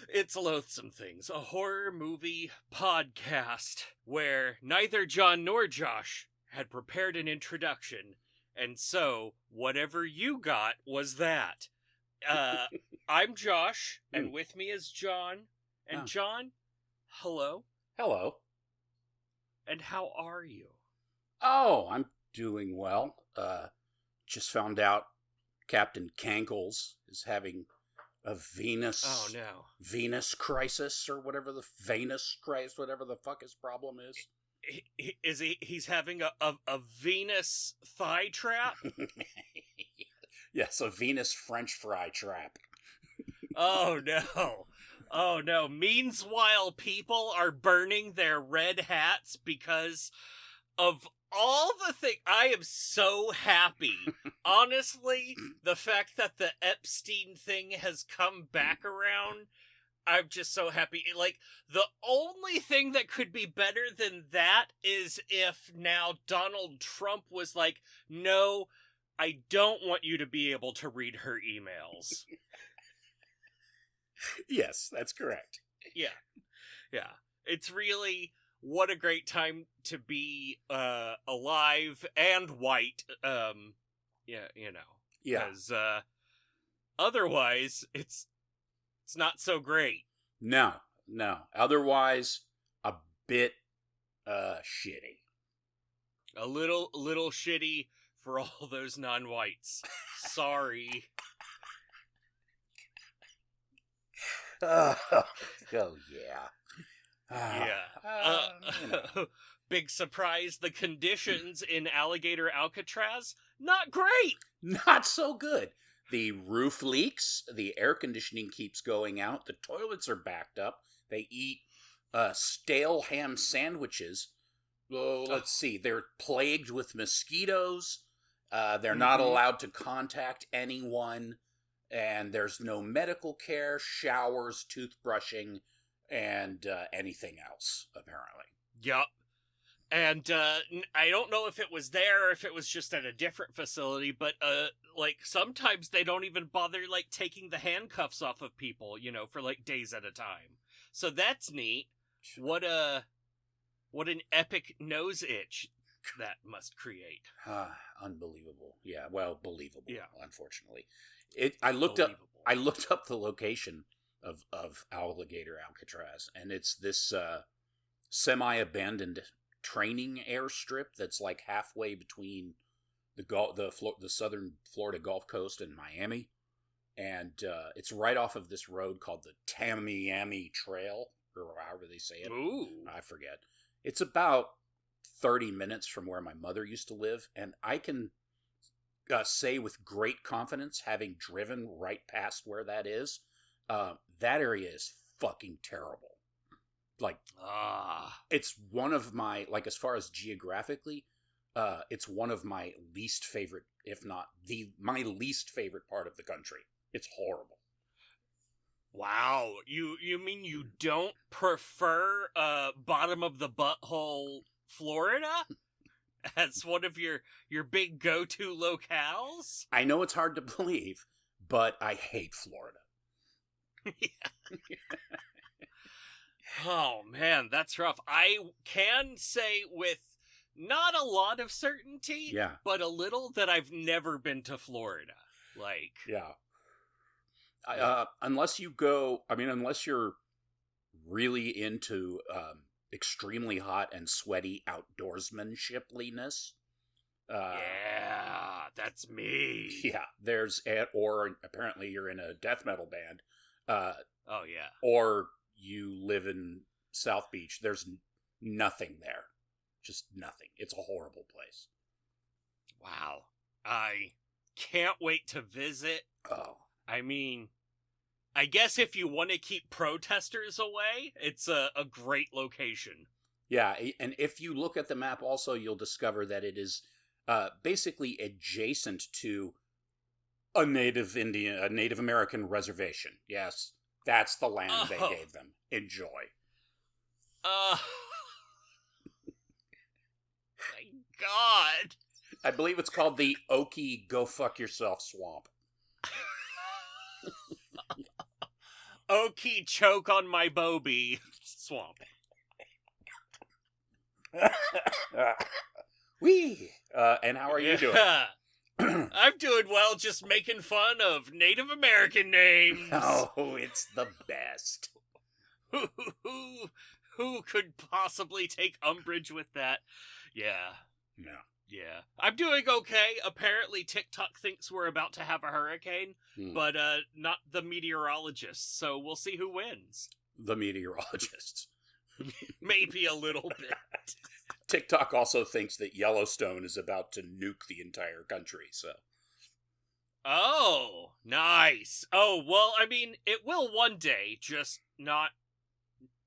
It's Loathsome Things, a horror movie podcast where neither John nor Josh had prepared an introduction, and so whatever you got was that. I'm Josh, and with me is John. And John, hello. Hello. And how are you? Oh, I'm doing well. Just found out Captain Cankles is having a Venus crisis or whatever the fuck his problem is. He's having a Venus thigh trap? Yes, a Venus French fry trap. Oh no. Oh no. Meanwhile, people are burning their red hats because of all the things. I am so happy. Honestly, the fact that the Epstein thing has come back around, I'm just so happy. Like, the only thing that could be better than that is if now Donald Trump was like, no, I don't want you to be able to read her emails. Yes, that's correct. Yeah. It's really, what a great time to be alive and white. Yeah. Because otherwise, it's not so great. No. Otherwise, a bit shitty. A little shitty for all those non-whites. Sorry. Oh yeah. Big surprise, the conditions in Alligator Alcatraz, not great. Not so good. The roof leaks, the air conditioning keeps going out, the toilets are backed up, they eat stale ham sandwiches. Let's see, they're plagued with mosquitoes, they're not allowed to contact anyone, and there's no medical care, showers, toothbrushing, and anything else, apparently. Yup. And I don't know if it was there or if it was just at a different facility, but like sometimes they don't even bother like taking the handcuffs off of people, for like days at a time. So that's neat. What an epic nose itch that must create. Unbelievable. Yeah, well, believable. Yeah. Unfortunately, I looked up the location of Alligator Alcatraz, and it's this semi-abandoned training airstrip that's like halfway between the southern Florida Gulf Coast and Miami, and it's right off of this road called the Tamiami Trail, or however they say it. Ooh. I forget. It's about 30 minutes from where my mother used to live, and I can say with great confidence, having driven right past where that is, that area is fucking terrible. Like, it's one of my, like, as far as geographically, it's one of my least favorite, if not my least favorite part of the country. It's horrible. Wow. You mean you don't prefer bottom of the butthole Florida as one of your big go-to locales? I know it's hard to believe, but I hate Florida. Yeah. Oh, man, that's rough. I can say with not a lot of certainty, but a little, that I've never been to Florida. Like... Yeah. Unless you're really into extremely hot and sweaty outdoorsmanshipliness. Yeah, that's me. Yeah, or apparently you're in a death metal band. Oh, yeah. Or you live in South Beach. There's nothing there. Just nothing. It's a horrible place. Wow. I can't wait to visit. Oh. I mean, I guess if you want to keep protesters away, it's a great location. Yeah, and if you look at the map also, you'll discover that it is basically adjacent to a Native American reservation. Yes, that's the land they gave them. Enjoy. My God. I believe it's called the Okie Go Fuck Yourself Swamp. Okie choke on my Bobby swamp. Wee! And how are you doing? I'm doing well, just making fun of Native American names. Oh, it's the best. Who could possibly take umbrage with that? Yeah. Yeah. I'm doing okay. Apparently TikTok thinks we're about to have a hurricane, but not the meteorologists, so we'll see who wins. The meteorologists. Maybe a little bit. TikTok also thinks that Yellowstone is about to nuke the entire country, so. Oh, nice. Oh, well, I mean, it will one day, just not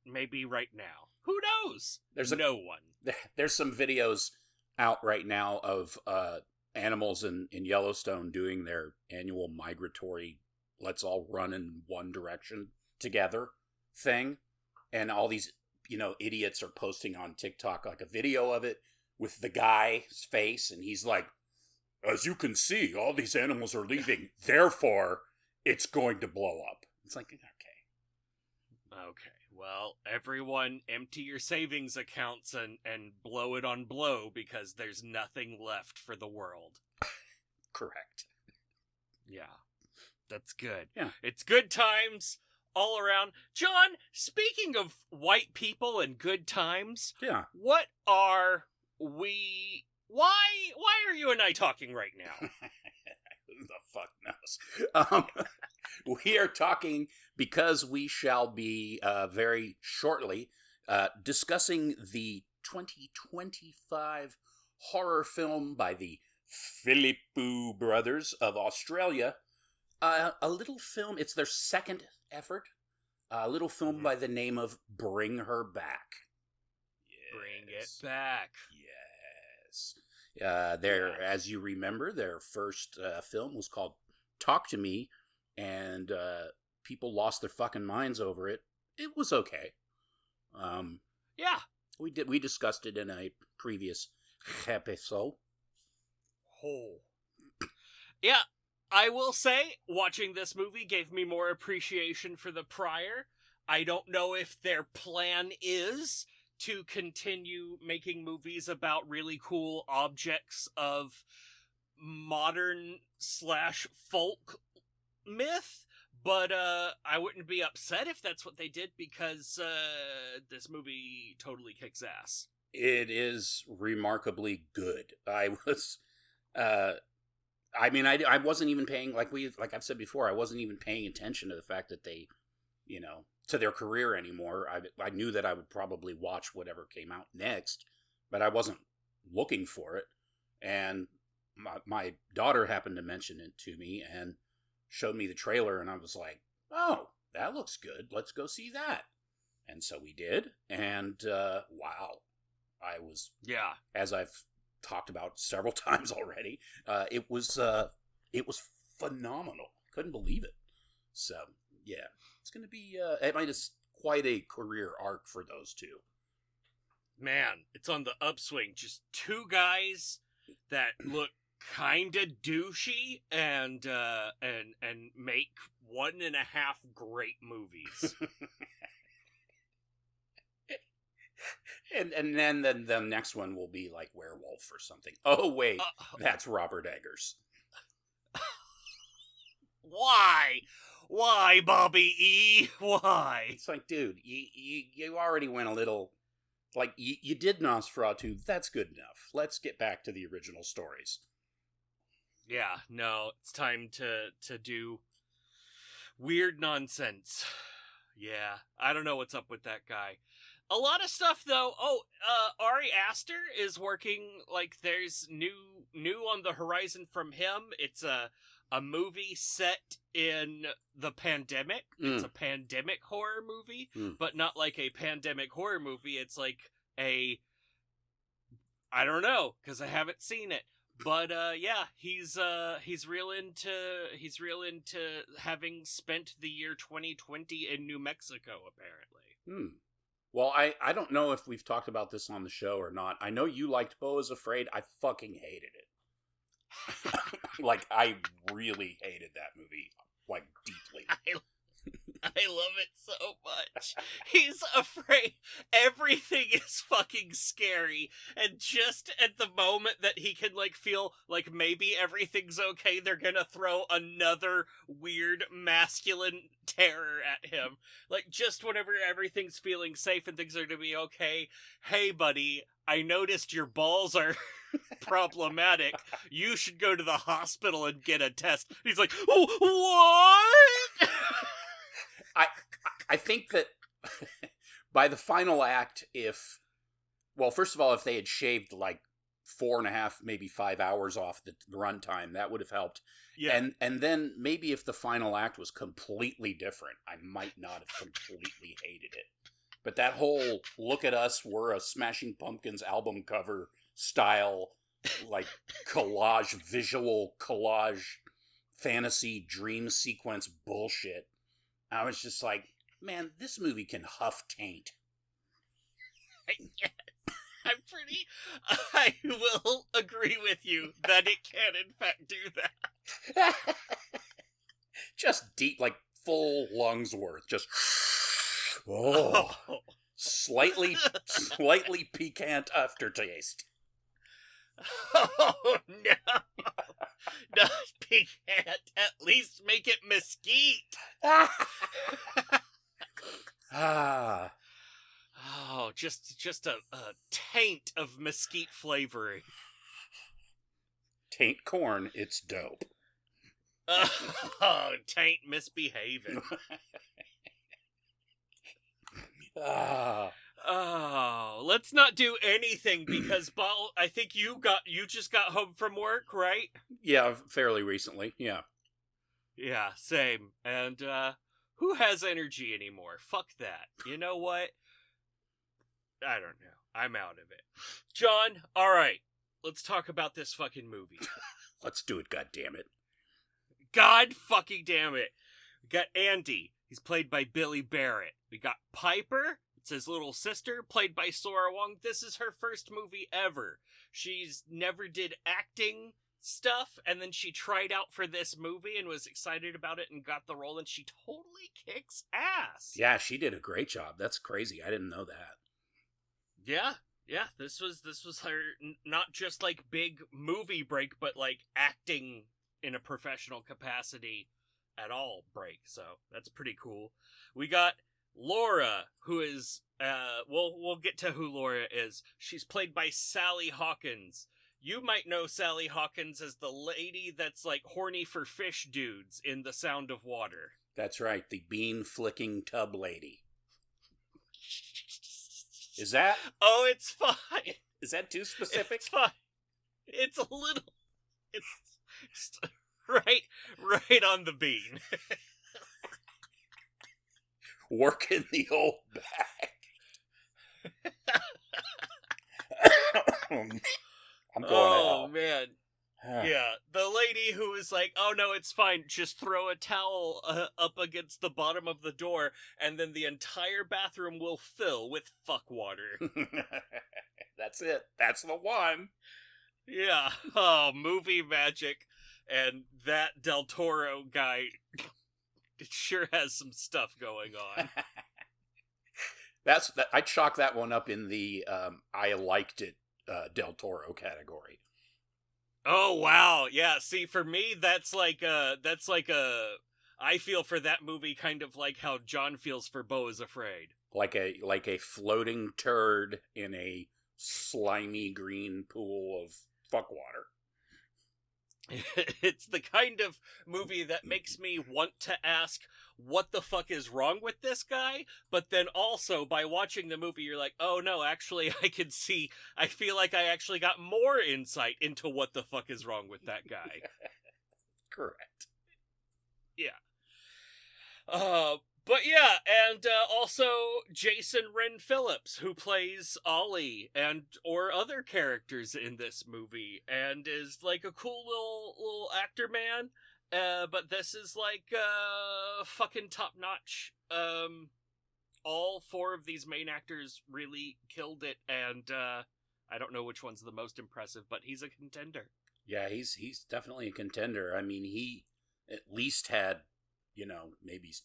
maybe right now. Who knows? No one. There's some videos out right now of animals in Yellowstone doing their annual migratory let's all run in one direction together thing, and all these idiots are posting on TikTok like a video of it with the guy's face, and he's like, as you can see, all these animals are leaving, therefore it's going to blow up. It's like, okay, well, everyone empty your savings accounts and blow it on blow, because there's nothing left for the world. Correct. Yeah, that's good. Yeah. It's good times all around. John, speaking of white people and good times, yeah, what are we... Why are you and I talking right now? Who the fuck knows? We are talking because we shall be very shortly discussing the 2025 horror film by the Phillipou brothers of Australia. A little film, it's their second effort. A little film by the name of Bring Her Back. Yes. Bring it back. Yes. As you remember, their first film was called Talk to Me, and people lost their fucking minds over it. It was okay. Yeah. We discussed it in a previous episode. Oh. Yeah, I will say, watching this movie gave me more appreciation for the prior. I don't know if their plan is to continue making movies about really cool objects of modern/folk myth, but I wouldn't be upset if that's what they did, because this movie totally kicks ass. It is remarkably good. I wasn't even paying, like I've said before, I wasn't even paying attention to the fact that they, to their career anymore. I knew that I would probably watch whatever came out next, but I wasn't looking for it. And my daughter happened to mention it to me and showed me the trailer, and I was like, oh, that looks good. Let's go see that. And so we did, and wow. As I've talked about several times already, it was phenomenal. Couldn't believe it. So, yeah. It's going to be, it's quite a career arc for those two. Man, it's on the upswing. Just two guys that look kind of douchey and make 1.5 great movies. and then the next one will be like Werewolf or something. Oh, wait, that's Robert Eggers. Why? Why, Bobby E? Why? It's like, dude, you already went a little... Like, you did Nosferatu, that's good enough. Let's get back to the original stories. Yeah, no, it's time to do weird nonsense. Yeah, I don't know what's up with that guy. A lot of stuff, though. Ari Aster is working, like, there's new on the horizon from him. It's a movie set in the pandemic. It's a pandemic horror movie, but not like a pandemic horror movie. It's like I don't know, because I haven't seen it. But yeah, he's real into having spent the year 2020 in New Mexico, apparently. Well, I don't know if we've talked about this on the show or not. I know you liked Beau is Afraid. I fucking hated it. Like, I really hated that movie, like, deeply. I love He's afraid everything is fucking scary, and just at the moment that he can, like, feel like maybe everything's okay, they're gonna throw another weird masculine terror at him. Like, just whenever everything's feeling safe and things are gonna be okay, hey buddy, I noticed your balls are problematic. You should go to the hospital and get a test. He's like, what? I think that by the final act, first of all, if they had shaved like 4.5, maybe 5 hours off the runtime, that would have helped. Yeah. And then maybe if the final act was completely different, I might not have completely hated it. But that whole look at us, we're a Smashing Pumpkins album cover style, like visual collage, fantasy dream sequence bullshit. I was just like, man, this movie can huff taint. Yes, I will agree with you that it can in fact do that. Just deep, like full lungs worth, just, slightly piquant aftertaste. Oh, no. Not piquant. At least make it mesquite. Oh, just a taint of mesquite flavoring. Taint corn, it's dope. Oh, taint misbehaving. Oh, let's not do anything because Ball, I think you just got home from work, right? Yeah, fairly recently. Yeah. Yeah, same. And who has energy anymore? Fuck that. You know what? I don't know. I'm out of it. John, all right. Let's talk about this fucking movie. Let's do it, goddammit. God fucking damn it. We got Andy. He's played by Billy Barrett. We got Piper. It's his little sister, played by Sora Wong. This is her first movie ever. She's never did acting stuff, and then she tried out for this movie and was excited about it and got the role, and she totally kicks ass. Yeah, she did a great job. That's crazy. I didn't know that. Yeah. This was her not just like big movie break, but like acting in a professional capacity at all break. So that's pretty cool. We got Laura, who is we'll get to who Laura is. She's played by Sally Hawkins. You might know Sally Hawkins as the lady that's like horny for fish dudes in The Sound of Water. That's right, the bean flicking tub lady. Is that? Oh, it's fine. Is that too specific? It's fine. It's a little. It's just right on the bean. Working the old bag. I'm going out. Man. Yeah, the lady who was like, oh no, it's fine, just throw a towel up against the bottom of the door, and then the entire bathroom will fill with fuck water. That's it. That's the one. Yeah. Oh, movie magic. And that Del Toro guy sure has some stuff going on. I'd chalk that one up in the I liked it Del Toro category. Oh wow, yeah. See, for me, that's like a. I feel for that movie kind of like how John feels for Beau is Afraid. Like a floating turd in a slimy green pool of fuck water. It's the kind of movie that makes me want to ask, what the fuck is wrong with this guy? But then also, by watching the movie, you're like, oh no, actually, I feel like I actually got more insight into what the fuck is wrong with that guy. Correct. Yeah. But yeah, and also Jason Wren Phillips, who plays Ollie or other characters in this movie, and is like a cool little actor man. But this is like fucking top notch. All four of these main actors really killed it, and I don't know which one's the most impressive, but he's a contender. Yeah, he's definitely a contender. I mean, he at least had, maybe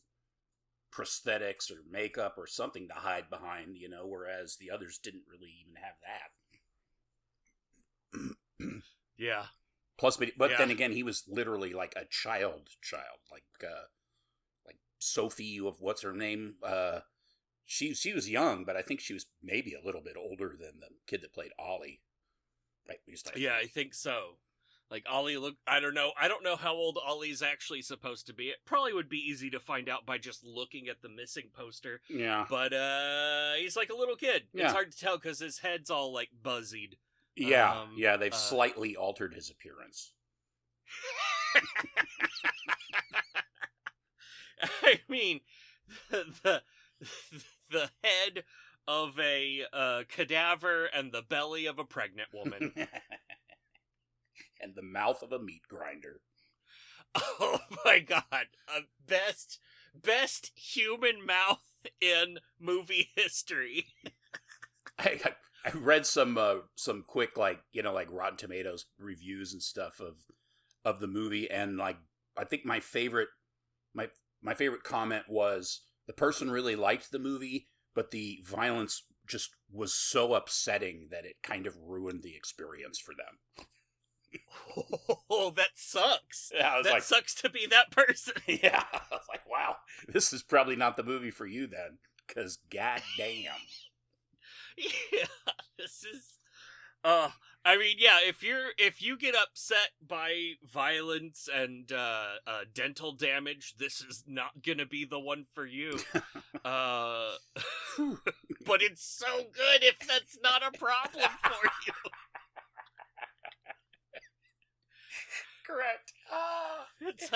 prosthetics or makeup or something to hide behind, whereas the others didn't really even have that. Yeah. Plus, but then again, he was literally like a child, like Sophie of what's her name. She was young, but I think she was maybe a little bit older than the kid that played Ollie. Right? Yeah, I think so. Like Ollie I don't know how old Ollie's actually supposed to be. It probably would be easy to find out by just looking at the missing poster. Yeah. But he's like a little kid. Yeah. It's hard to tell because his head's all like buzzied. Yeah, they've slightly altered his appearance. I mean, the head of a cadaver and the belly of a pregnant woman. And the mouth of a meat grinder. Oh my god. Best human mouth in movie history. I read some quick like Rotten Tomatoes reviews and stuff of the movie, and like I think my favorite comment was the person really liked the movie, but the violence just was so upsetting that it kind of ruined the experience for them. Oh, that sucks. Yeah, that sucks to be that person. Yeah, I was like, wow, this is probably not the movie for you then, because goddamn. Yeah, this is. I mean, yeah. If you get upset by violence and dental damage, this is not gonna be the one for you. But it's so good if that's not a problem for you. Correct. It's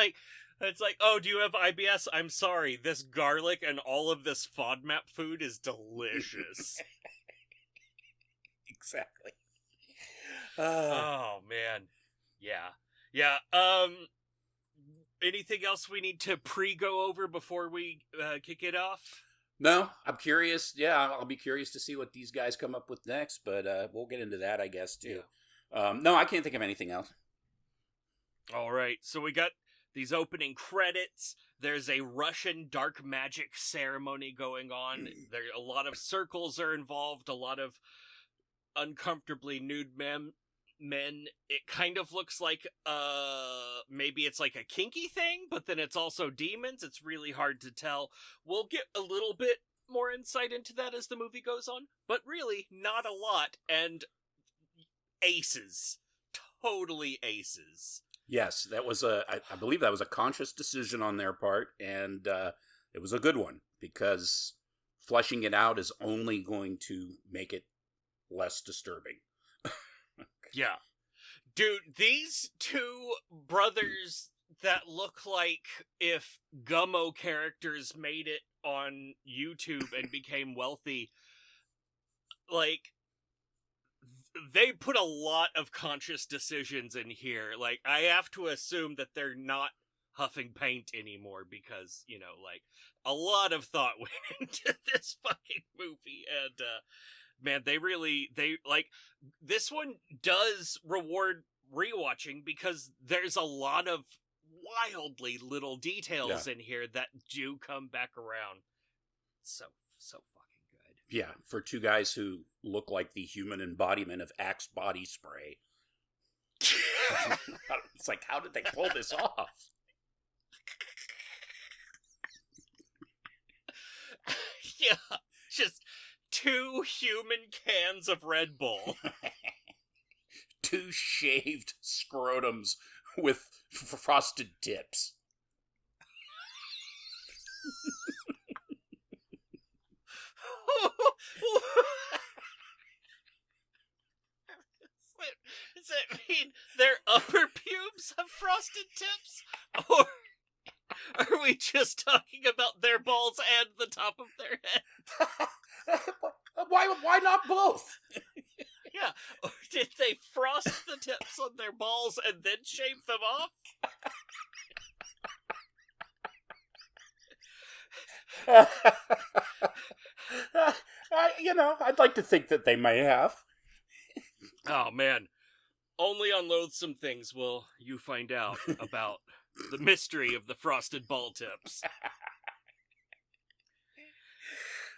like, oh, do you have IBS? I'm sorry, this garlic and all of this FODMAP food is delicious. Exactly. Oh man, yeah. Anything else we need to go over before we kick it off? No, I'm curious. Yeah, I'll be curious to see what these guys come up with next, but we'll get into that, I guess, too. Yeah. No, I can't think of anything else. All right, so we got these opening credits. There's a Russian dark magic ceremony going on. There, a lot of circles are involved, a lot of uncomfortably nude men. It kind of looks like maybe it's like a kinky thing, but then it's also demons. It's really hard to tell. We'll get a little bit more insight into that as the movie goes on, but really not a lot. And aces, totally aces. Yes, that was I believe that was a conscious decision on their part, and it was a good one, because fleshing it out is only going to make it less disturbing. Yeah. Dude, these two brothers that look like if Gummo characters made it on YouTube and became wealthy, like, they put a lot of conscious decisions in here. Like, I have to assume that they're not huffing paint anymore, because, like, a lot of thought went into this fucking movie, and, man, they like, this one does reward rewatching, because there's a lot of wildly little details in here that do come back around. So fucking good. Yeah, for two guys who look like the human embodiment of Axe body spray. It's like, how did they pull this off? Yeah, just 2 human cans of Red Bull. 2 shaved scrotums with frosted tips. Does that mean their upper pubes have frosted tips? Or are we just talking about their balls and the top of their head? Why not both? Yeah, or did they frost the tips on their balls and then shave them off? I'd like to think that they may have. Oh, man. Only on Loathsome Things will you find out about the mystery of the frosted ball tips.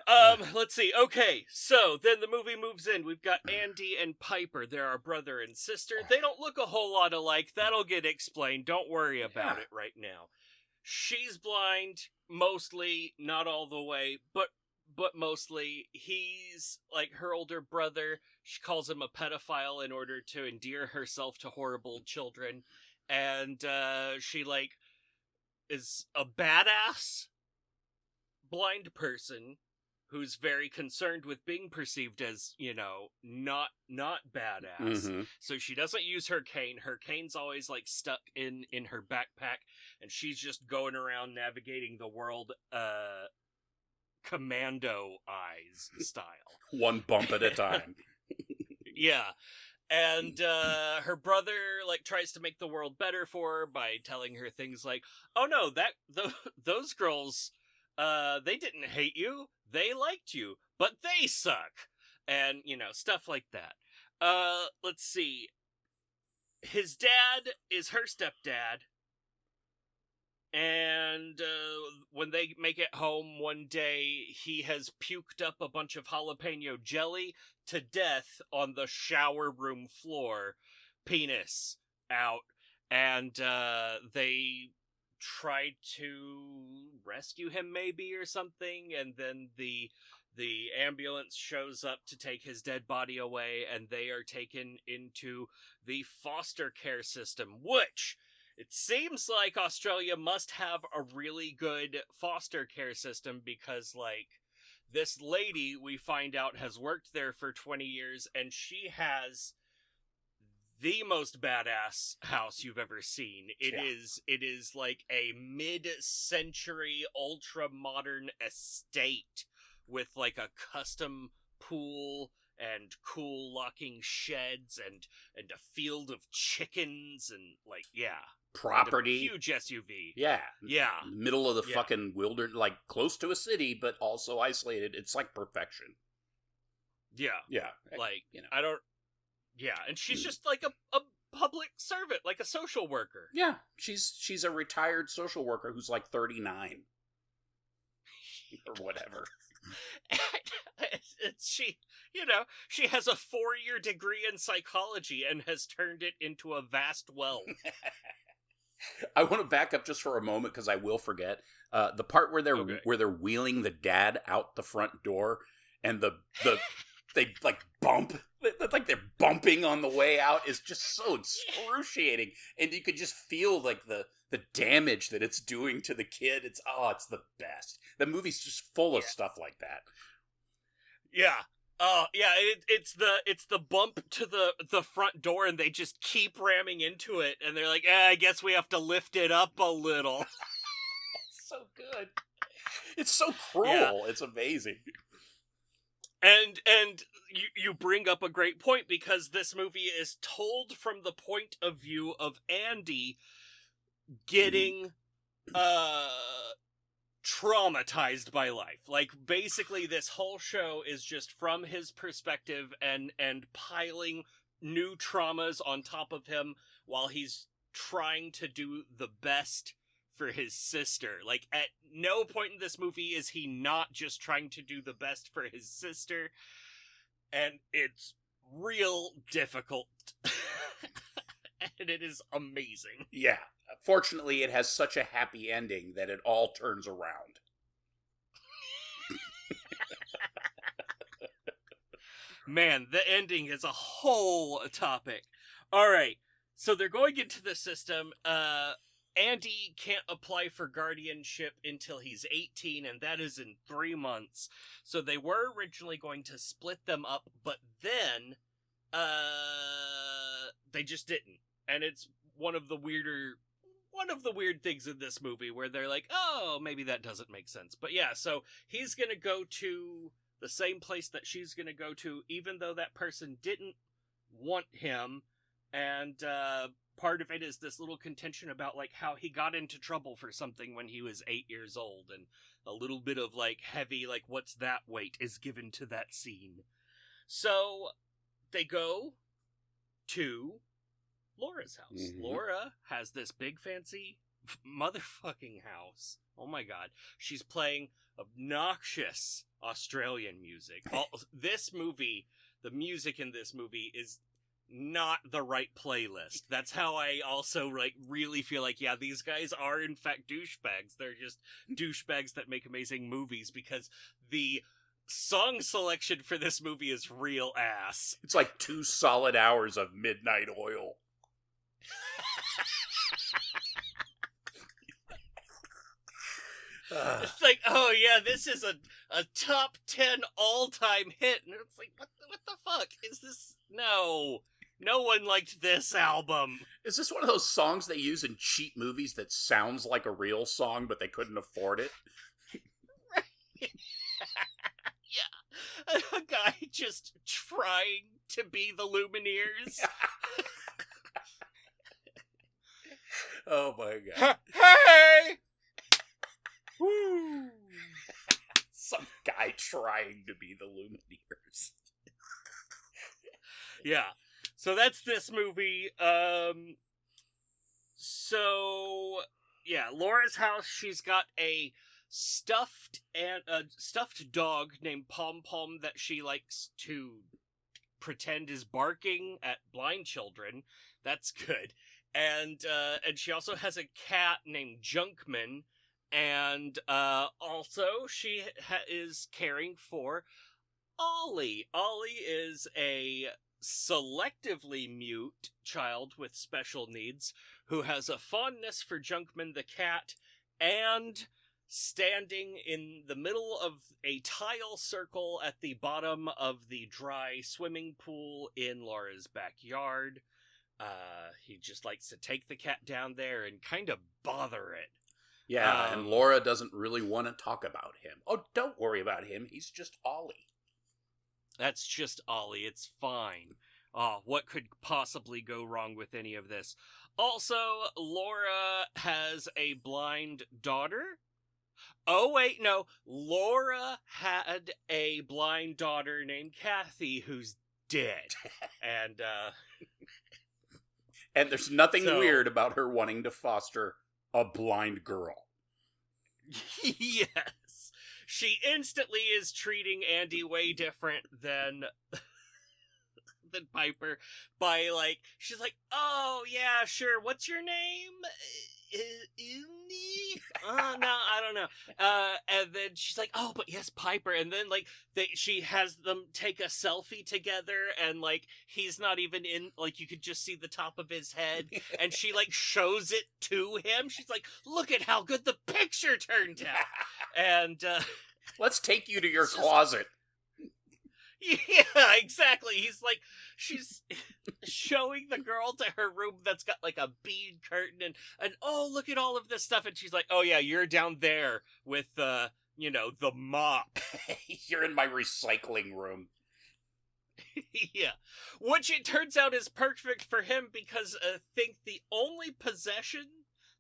Let's see. Okay, so then the movie moves in. We've got Andy and Piper. They're our brother and sister. They don't look a whole lot alike. That'll get explained. Don't worry about it right now. She's blind, mostly, not all the way, but mostly. He's like her older brother. She calls him a pedophile in order to endear herself to horrible children. And she like is a badass blind person who's very concerned with being perceived as, you know, not badass. Mm-hmm. So she doesn't use her cane. Her cane's always like stuck in her backpack, and she's just going around navigating the world commando eyes style. One bump at a time. Yeah. And her brother like tries to make the world better for her by telling her things like, "Oh no, those girls they didn't hate you. They liked you, but they suck." And, you know, stuff like that. Let's see. His dad is her stepdad. And when they make it home one day, he has puked up a bunch of jalapeno jelly to death on the shower room floor. Penis out. And they tried to rescue him maybe or something, and then the ambulance shows up to take his dead body away, and they are taken into the foster care system, which it seems like Australia must have a really good foster care system, because like this lady we find out has worked there for 20 years, and she has the most badass house you've ever seen. It is like a mid-century ultra-modern estate with like a custom pool and cool locking sheds and a field of chickens and like, property. Huge SUV. Yeah. Middle of the fucking wilderness, like close to a city, but also isolated. It's like perfection. Yeah. Yeah. Like, you know, and she's just like a public servant, like a social worker. Yeah, she's a retired social worker who's like 39 or whatever. And she, you know, she has a 4-year degree in psychology and has turned it into a vast wealth. I want to back up just for a moment because I will forget the part where they're wheeling the dad out the front door, and the they like bump. Like they're bumping on the way out is just so excruciating, and you could just feel like the damage that it's doing to the kid. It's the best. The movie's just full of stuff like that. Yeah. It's the bump to the front door, and they just keep ramming into it, and they're like, I guess we have to lift it up a little. It's so good. It's so cruel. Yeah. It's amazing. And you bring up a great point, because this movie is told from the point of view of Andy getting traumatized by life. Like, basically this whole show is just from his perspective and piling new traumas on top of him while he's trying to do the best for his sister. Like, at no point in this movie is he not just trying to do the best for his sister, and it's real difficult. And it is amazing. Yeah. Fortunately, it has such a happy ending that it all turns around. Man, the ending is a whole topic. All right, so they're going into the system. Andy can't apply for guardianship until he's 18, and that is in 3 months. So they were originally going to split them up, but then they just didn't. And it's one of the weird things in this movie where they're like, oh, maybe that doesn't make sense. But yeah, so he's going to go to the same place that she's going to go to, even though that person didn't want him. And part of it is this little contention about like how he got into trouble for something when he was 8 years old, and a little bit of like heavy, like, what's that weight is given to that scene. So they go to Laura's house. Mm-hmm. Laura has this big fancy motherfucking house. Oh my god. She's playing obnoxious Australian music. The music in this movie is not the right playlist. That's how I also really feel like, yeah, these guys are in fact douchebags. They're just douchebags that make amazing movies, because the song selection for this movie is real ass. It's like 2 solid hours of Midnight Oil. It's like, oh yeah, this is a top 10 all-time hit, and it's like, what the fuck is this? No one liked this album. Is this one of those songs they use in cheap movies that sounds like a real song, but they couldn't afford it? Right. Yeah, a guy just trying to be the Lumineers. Oh my god. Hey! Woo! Some guy trying to be the Lumineers. Yeah. So that's this movie. So yeah, Laura's house, she's got a stuffed dog named Pom Pom that she likes to pretend is barking at blind children. That's good. And she also has a cat named Junkman. And also, she is caring for Ollie. Ollie is a selectively mute child with special needs who has a fondness for Junkman the cat, and standing in the middle of a tile circle at the bottom of the dry swimming pool in Laura's backyard. He just likes to take the cat down there and kind of bother it. Yeah, and Laura doesn't really want to talk about him. Oh, don't worry about him. He's just Ollie. That's just Ollie. It's fine. Oh, what could possibly go wrong with any of this? Also, Laura has a blind daughter. Oh, wait, no. Laura had a blind daughter named Kathy who's dead. And, And there's nothing weird about her wanting to foster a blind girl. Yes. She instantly is treating Andy way different than Piper by, she's like, oh, yeah, sure, what's your name? Uni? Oh, no, I don't know. And then she's like, oh, but yes, Piper. And then, she has them take a selfie together, and, he's not even in, you could just see the top of his head, and she, shows it to him. She's like, look at how good the picture turned out. And, let's take you to your closet. Yeah, exactly. She's showing the girl to her room that's got a bead curtain and oh, look at all of this stuff. And she's like, oh yeah, you're down there with, the mop. You're in my recycling room. Yeah. Which it turns out is perfect for him, because I think the only possession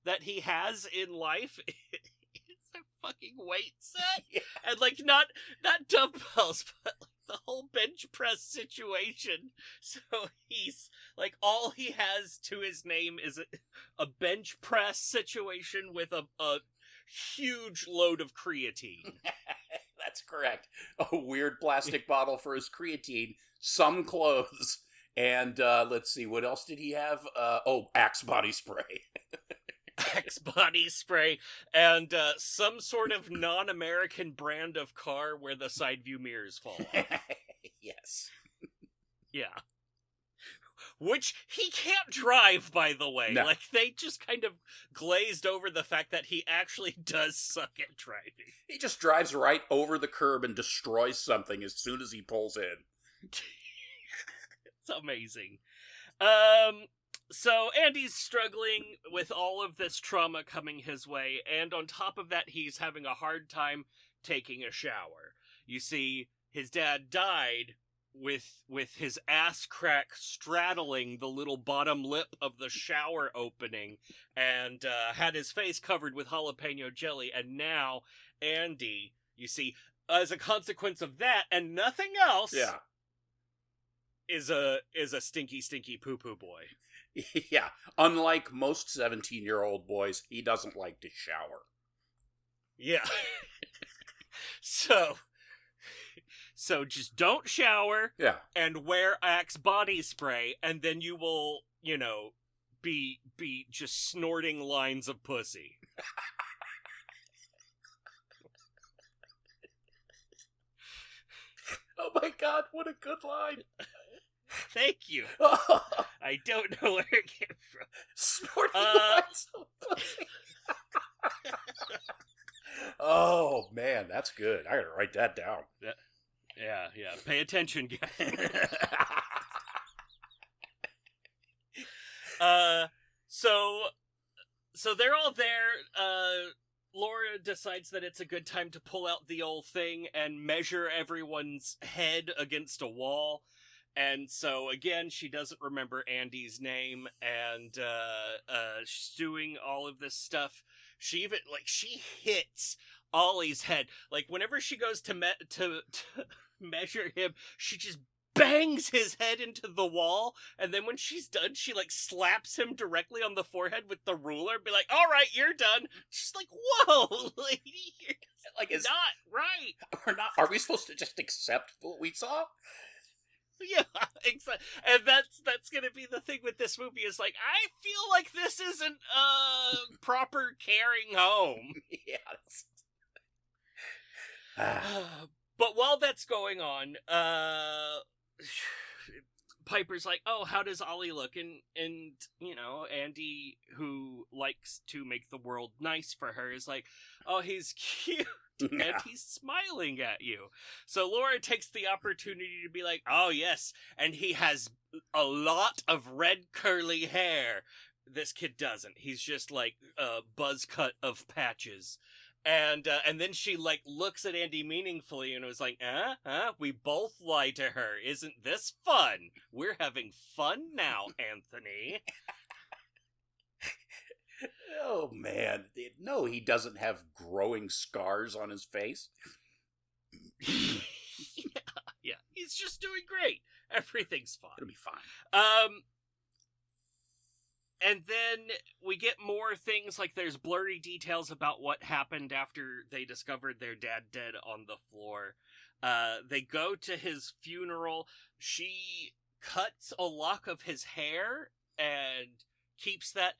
that he has in life is a fucking weight set. Yeah. And not dumbbells, but the whole bench press situation. So he's all he has to his name is a bench press situation with a huge load of creatine. That's correct. A weird plastic bottle for his creatine, some clothes, and let's see, what else did he have? Axe body spray. Axe body spray, and some sort of non-American brand of car where the side view mirrors fall off. Yes. Yeah. Which he can't drive, by the way. No. They just kind of glazed over the fact that he actually does suck at driving. He just drives right over the curb and destroys something as soon as he pulls in. It's amazing. So Andy's struggling with all of this trauma coming his way, and on top of that, he's having a hard time taking a shower. You see, his dad died with his ass crack straddling the little bottom lip of the shower opening, and had his face covered with jalapeno jelly, and now Andy, you see, as a consequence of that and nothing else, yeah, is a stinky, stinky poo-poo boy. Yeah, unlike most 17-year-old boys, he doesn't like to shower. Yeah. So just don't shower. Yeah. And wear Axe body spray, and then you will, be just snorting lines of pussy. Oh my God, what a good line. Thank you. I don't know where it came from. Snorting lines of pussy. Oh man, that's good. I gotta write that down. Yeah. Pay attention, guys. So they're all there. Laura decides that it's a good time to pull out the old thing and measure everyone's head against a wall. And so, again, she doesn't remember Andy's name, and she's doing all of this stuff. She even, she hits Ollie's head. Whenever she goes to measure him, she just bangs his head into the wall, and then when she's done, she, slaps him directly on the forehead with the ruler, and be like, all right, you're done. She's like, whoa, lady, you're not right. Are we supposed to just accept what we saw? Yeah, exactly. And that's gonna be the thing with this movie is, I feel like this isn't proper carrying home. Yes. But while that's going on, Piper's like, oh, how does Ollie look? And Andy, who likes to make the world nice for her, is like, oh, he's cute. And he's smiling at you. So Laura takes the opportunity to be like, oh, yes, and he has a lot of red curly hair. This kid doesn't. He's just a buzz cut of patches. And then she looks at Andy meaningfully and was like, we both lie to her. Isn't this fun? We're having fun now, Anthony. Oh, man. No, he doesn't have growing scars on his face. Yeah. He's just doing great. Everything's fine. It'll be fine. And then we get more things, there's blurry details about what happened after they discovered their dad dead on the floor. They go to his funeral. She cuts a lock of his hair and keeps that.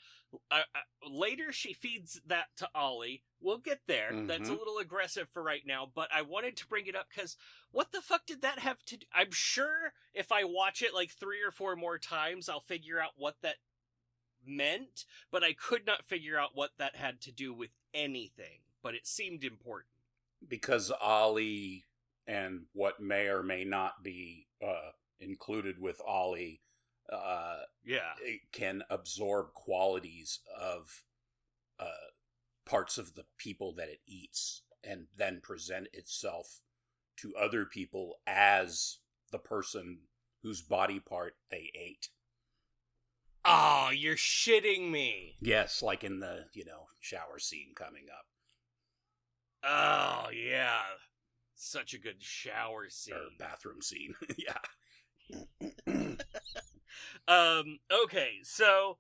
Later, she feeds that to Ollie. We'll get there. Mm-hmm. That's a little aggressive for right now, but I wanted to bring it up because what the fuck did that have to do? I'm sure if I watch it 3 or 4 more times, I'll figure out what that meant, but I could not figure out what that had to do with anything, but it seemed important. Because Ollie and what may or may not be included with Ollie it can absorb qualities of parts of the people that it eats and then present itself to other people as the person whose body part they ate. Oh, you're shitting me. Yes, like in the, shower scene coming up. Oh, yeah. Such a good shower scene. Or bathroom scene. Yeah. Okay, so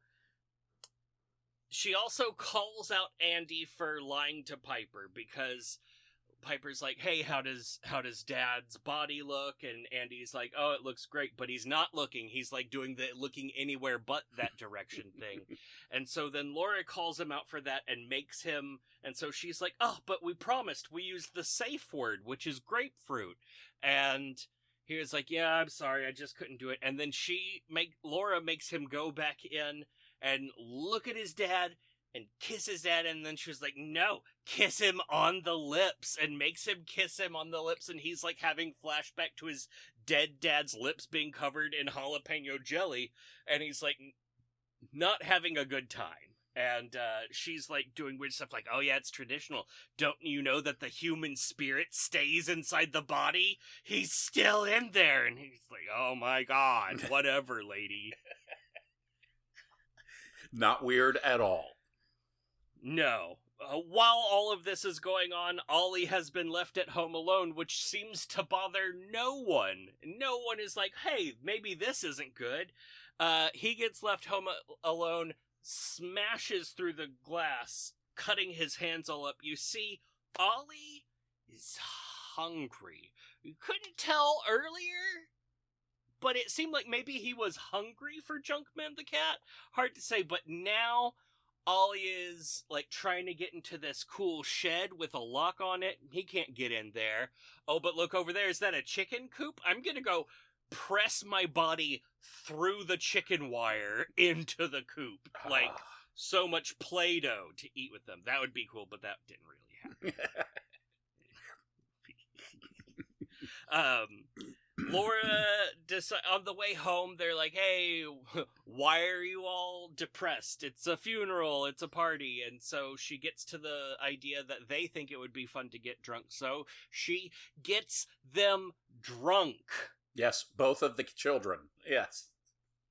she also calls out Andy for lying to Piper because Piper's like, hey, how does Dad's body look? And Andy's like, oh, it looks great, but he's not looking. He's doing the looking anywhere but that direction thing. And so then Laura calls him out for that and makes him, and so she's like, oh, but we promised we used the safe word, which is grapefruit. And he was like, yeah, I'm sorry, I just couldn't do it. And then Laura makes him go back in and look at his dad and kiss his dad, and then she was like, no, kiss him on the lips, and makes him kiss him on the lips, and he's having flashback to his dead dad's lips being covered in jalapeno jelly, and he's not having a good time. And she's doing weird stuff oh yeah, it's traditional. Don't you know that the human spirit stays inside the body? He's still in there. And he's like, oh my God, whatever, lady. Not weird at all. No. While all of this is going on, Ollie has been left at home alone, which seems to bother no one. No one is like, hey, maybe this isn't good. He gets left home alone, smashes through the glass, cutting his hands all up. You see, Ollie is hungry. You couldn't tell earlier, but it seemed like maybe he was hungry for Junkman the cat. Hard to say, but now Ollie is, like, trying to get into this cool shed with a lock on it. He can't get in there. Oh, but look over there. Is that a chicken coop? I'm gonna go press my body through the chicken wire into the coop. Like, so much Play-Doh to eat with them. That would be cool, but that didn't really happen. Laura, on the way home, they're like, hey, why are you all depressed? It's a funeral, it's a party. And so she gets to the idea that they think it would be fun to get drunk. So she gets them drunk. Yes, both of the children. Yes.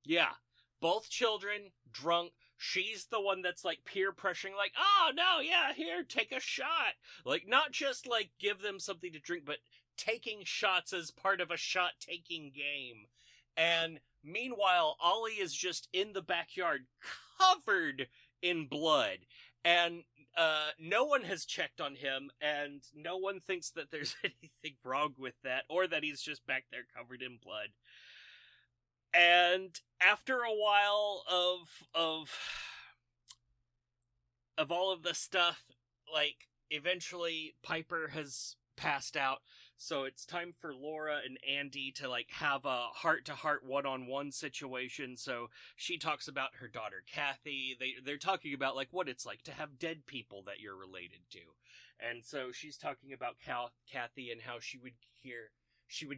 Yeah, both children drunk. She's the one that's, like, peer pressuring, like, oh, no, yeah, here, take a shot. Like, not just, like, give them something to drink, but taking shots as part of a shot-taking game. And meanwhile, Ollie is just in the backyard, covered in blood. And no one has checked on him, and no one thinks that there's anything wrong with that, or that he's just back there covered in blood. And after a while of all of the stuff, like, eventually Piper has passed out, so it's time for Laura and Andy to, like, have a heart-to-heart one-on-one situation. So she talks about her daughter Kathy. They're talking about, like, what it's like to have dead people that you're related to. And so she's talking about Kathy and how she would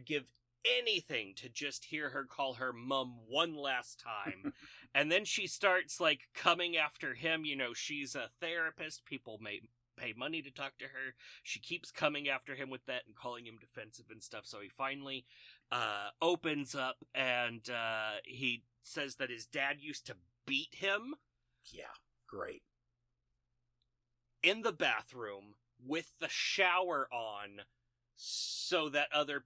give anything to just hear her call her mum one last time. And then she starts, like, coming after him. You know, she's a therapist. People may pay money to talk to her. She keeps coming after him with that and calling him defensive and stuff. So he finally opens up, and he says that his dad used to beat him. Yeah, great. In the bathroom with the shower on, so that the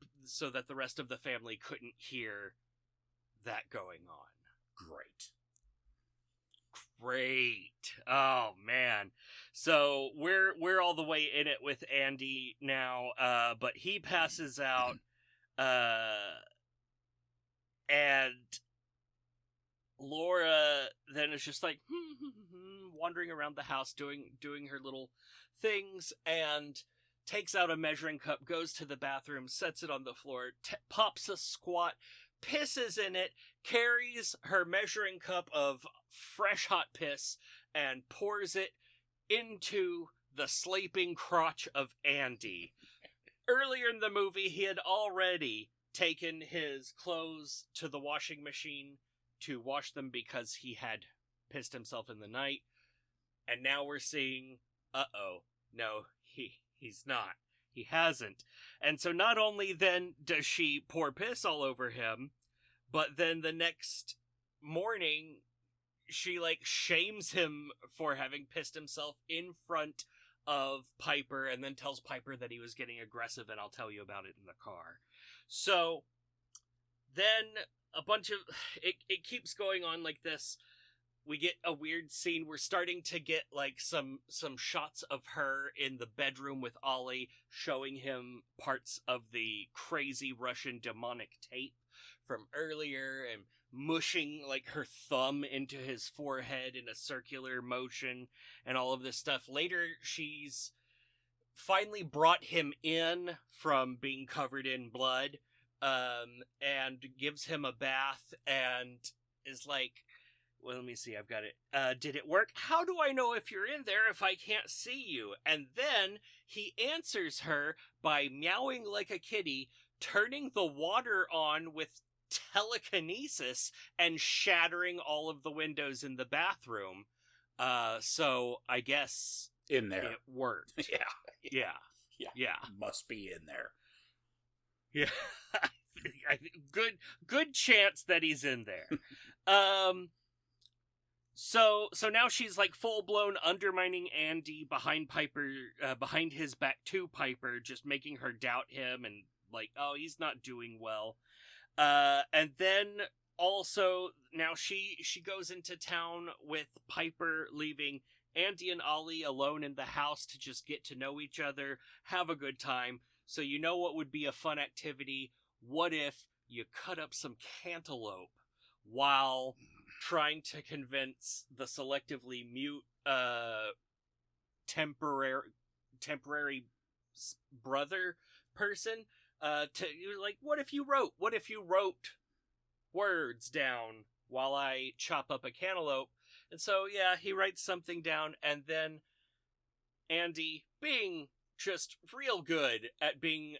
rest of the family couldn't hear that going on. Great. Oh man. So we're all the way in it with Andy now, but he passes out, and Laura then is just like wandering around the house doing her little things, and takes out a measuring cup, goes to the bathroom, sets it on the floor, pops a squat, pisses in it, carries her measuring cup of fresh hot piss, and pours it into the sleeping crotch of Andy. Earlier in the movie, he had already taken his clothes to the washing machine to wash them because he had pissed himself in the night. And now we're seeing, no, he's not. He hasn't. And so not only then does she pour piss all over him, but then the next morning, she, like, shames him for having pissed himself in front of Piper, and then tells Piper that he was getting aggressive, and I'll tell you about it in the car. So then a bunch of it keeps going on like this. We get a weird scene. We're starting to get, like, some shots of her in the bedroom with Ollie, showing him parts of the crazy Russian demonic tape from earlier, and mushing, like, her thumb into his forehead in a circular motion and all of this stuff. Later, she's finally brought him in from being covered in blood, and gives him a bath, and is like, well, let me see, I've got it. Did it work? How do I know if you're in there if I can't see you? And then he answers her by meowing like a kitty, turning the water on with telekinesis, and shattering all of the windows in the bathroom. So I guess in there it worked. Yeah. Must be in there. Yeah. Good chance that he's in there. So now she's, like, full-blown undermining Andy behind Piper, behind his back to Piper, just making her doubt him, and, like, oh, he's not doing well. And then also now she goes into town with Piper, leaving Andy and Ollie alone in the house to just get to know each other, have a good time. So you know what would be a fun activity? What if you cut up some cantaloupe while trying to convince the selectively mute temporary brother person to, like, what if you wrote words down while I chop up a cantaloupe? And so, yeah, he writes something down, and then Andy, being just real good at being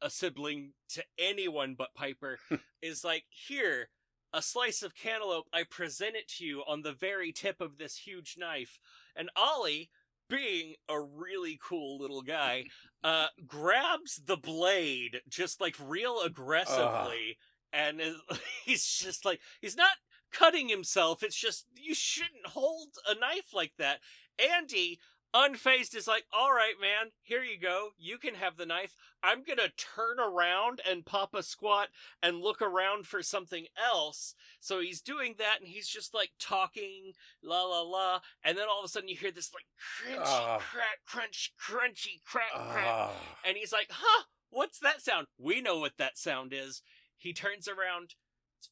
a sibling to anyone but Piper, is like, here, a slice of cantaloupe, I present it to you on the very tip of this huge knife. And Ollie, being a really cool little guy, grabs the blade just like real aggressively, and he's just like, he's not cutting himself, it's just, you shouldn't hold a knife like that. Andy, unfazed, is like, all right, man, here you go. You can have the knife. I'm gonna turn around and pop a squat and look around for something else. So he's doing that, and he's just like talking, la la la, and then all of a sudden you hear this like crunchy crack, crunchy crack, crack, and he's like, huh, what's that sound? We know what that sound is. He turns around.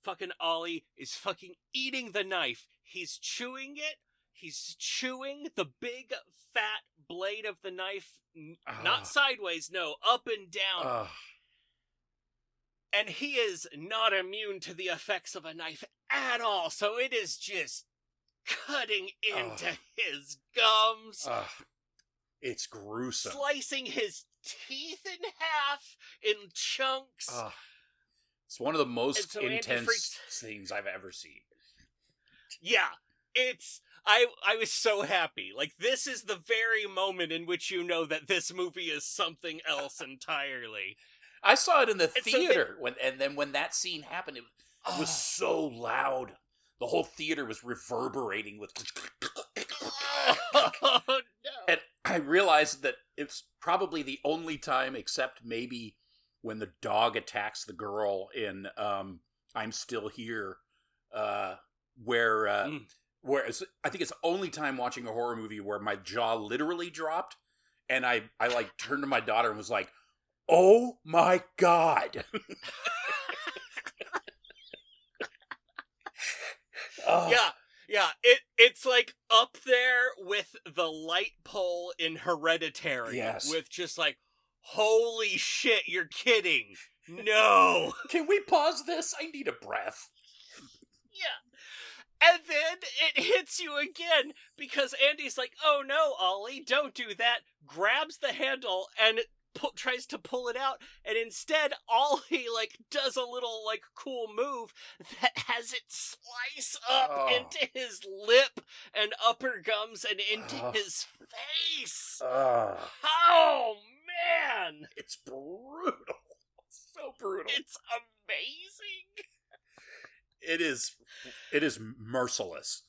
Fucking Ollie is fucking eating the knife. He's chewing it. He's chewing the big, fat blade of the knife, not sideways, no, up and down. And he is not immune to the effects of a knife at all, so it is just cutting into his gums. It's gruesome. Slicing his teeth in half, in chunks. It's one of the most intense things I've ever seen. Yeah, it's... I was so happy. Like, this is the very moment in which you know that this movie is something else entirely. I saw it in the theater, and then when that scene happened, it was so loud. The whole theater was reverberating with... Oh, no. And I realized that it's probably the only time, except maybe when the dog attacks the girl in I'm Still Here, whereas I think it's the only time watching a horror movie where my jaw literally dropped, and I like turned to my daughter and was like, oh my God. Yeah, it's like up there with the light pole in Hereditary. Yes. With just like, holy shit, you're kidding. No. Can we pause this? I need a breath. Yeah. And then it hits you again, because Andy's like, oh no, Ollie, don't do that. Grabs the handle and tries to pull it out, and instead Ollie like does a little like cool move that has it slice up into his lip and upper gums and into his face. Oh man, it's brutal. So brutal. It's amazing. It is merciless.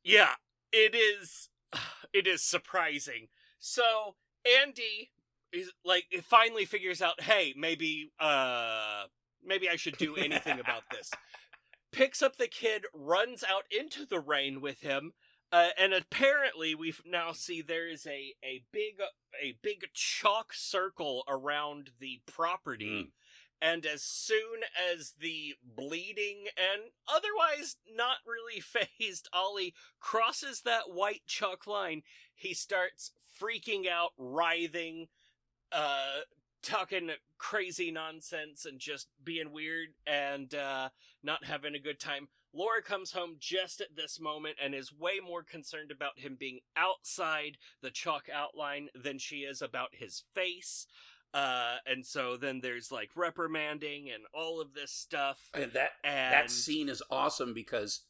Yeah, it is surprising. So Andy is like, it finally figures out, hey, maybe I should do anything about this. Picks up the kid, runs out into the rain with him, and apparently we now see there is a big chalk circle around the property. And as soon as the bleeding and otherwise not really fazed Ollie crosses that white chalk line, he starts freaking out, writhing, talking crazy nonsense and just being weird and not having a good time. Laura comes home just at this moment and is way more concerned about him being outside the chalk outline than she is about his face. And so then there's like reprimanding and all of this stuff. And that scene is awesome because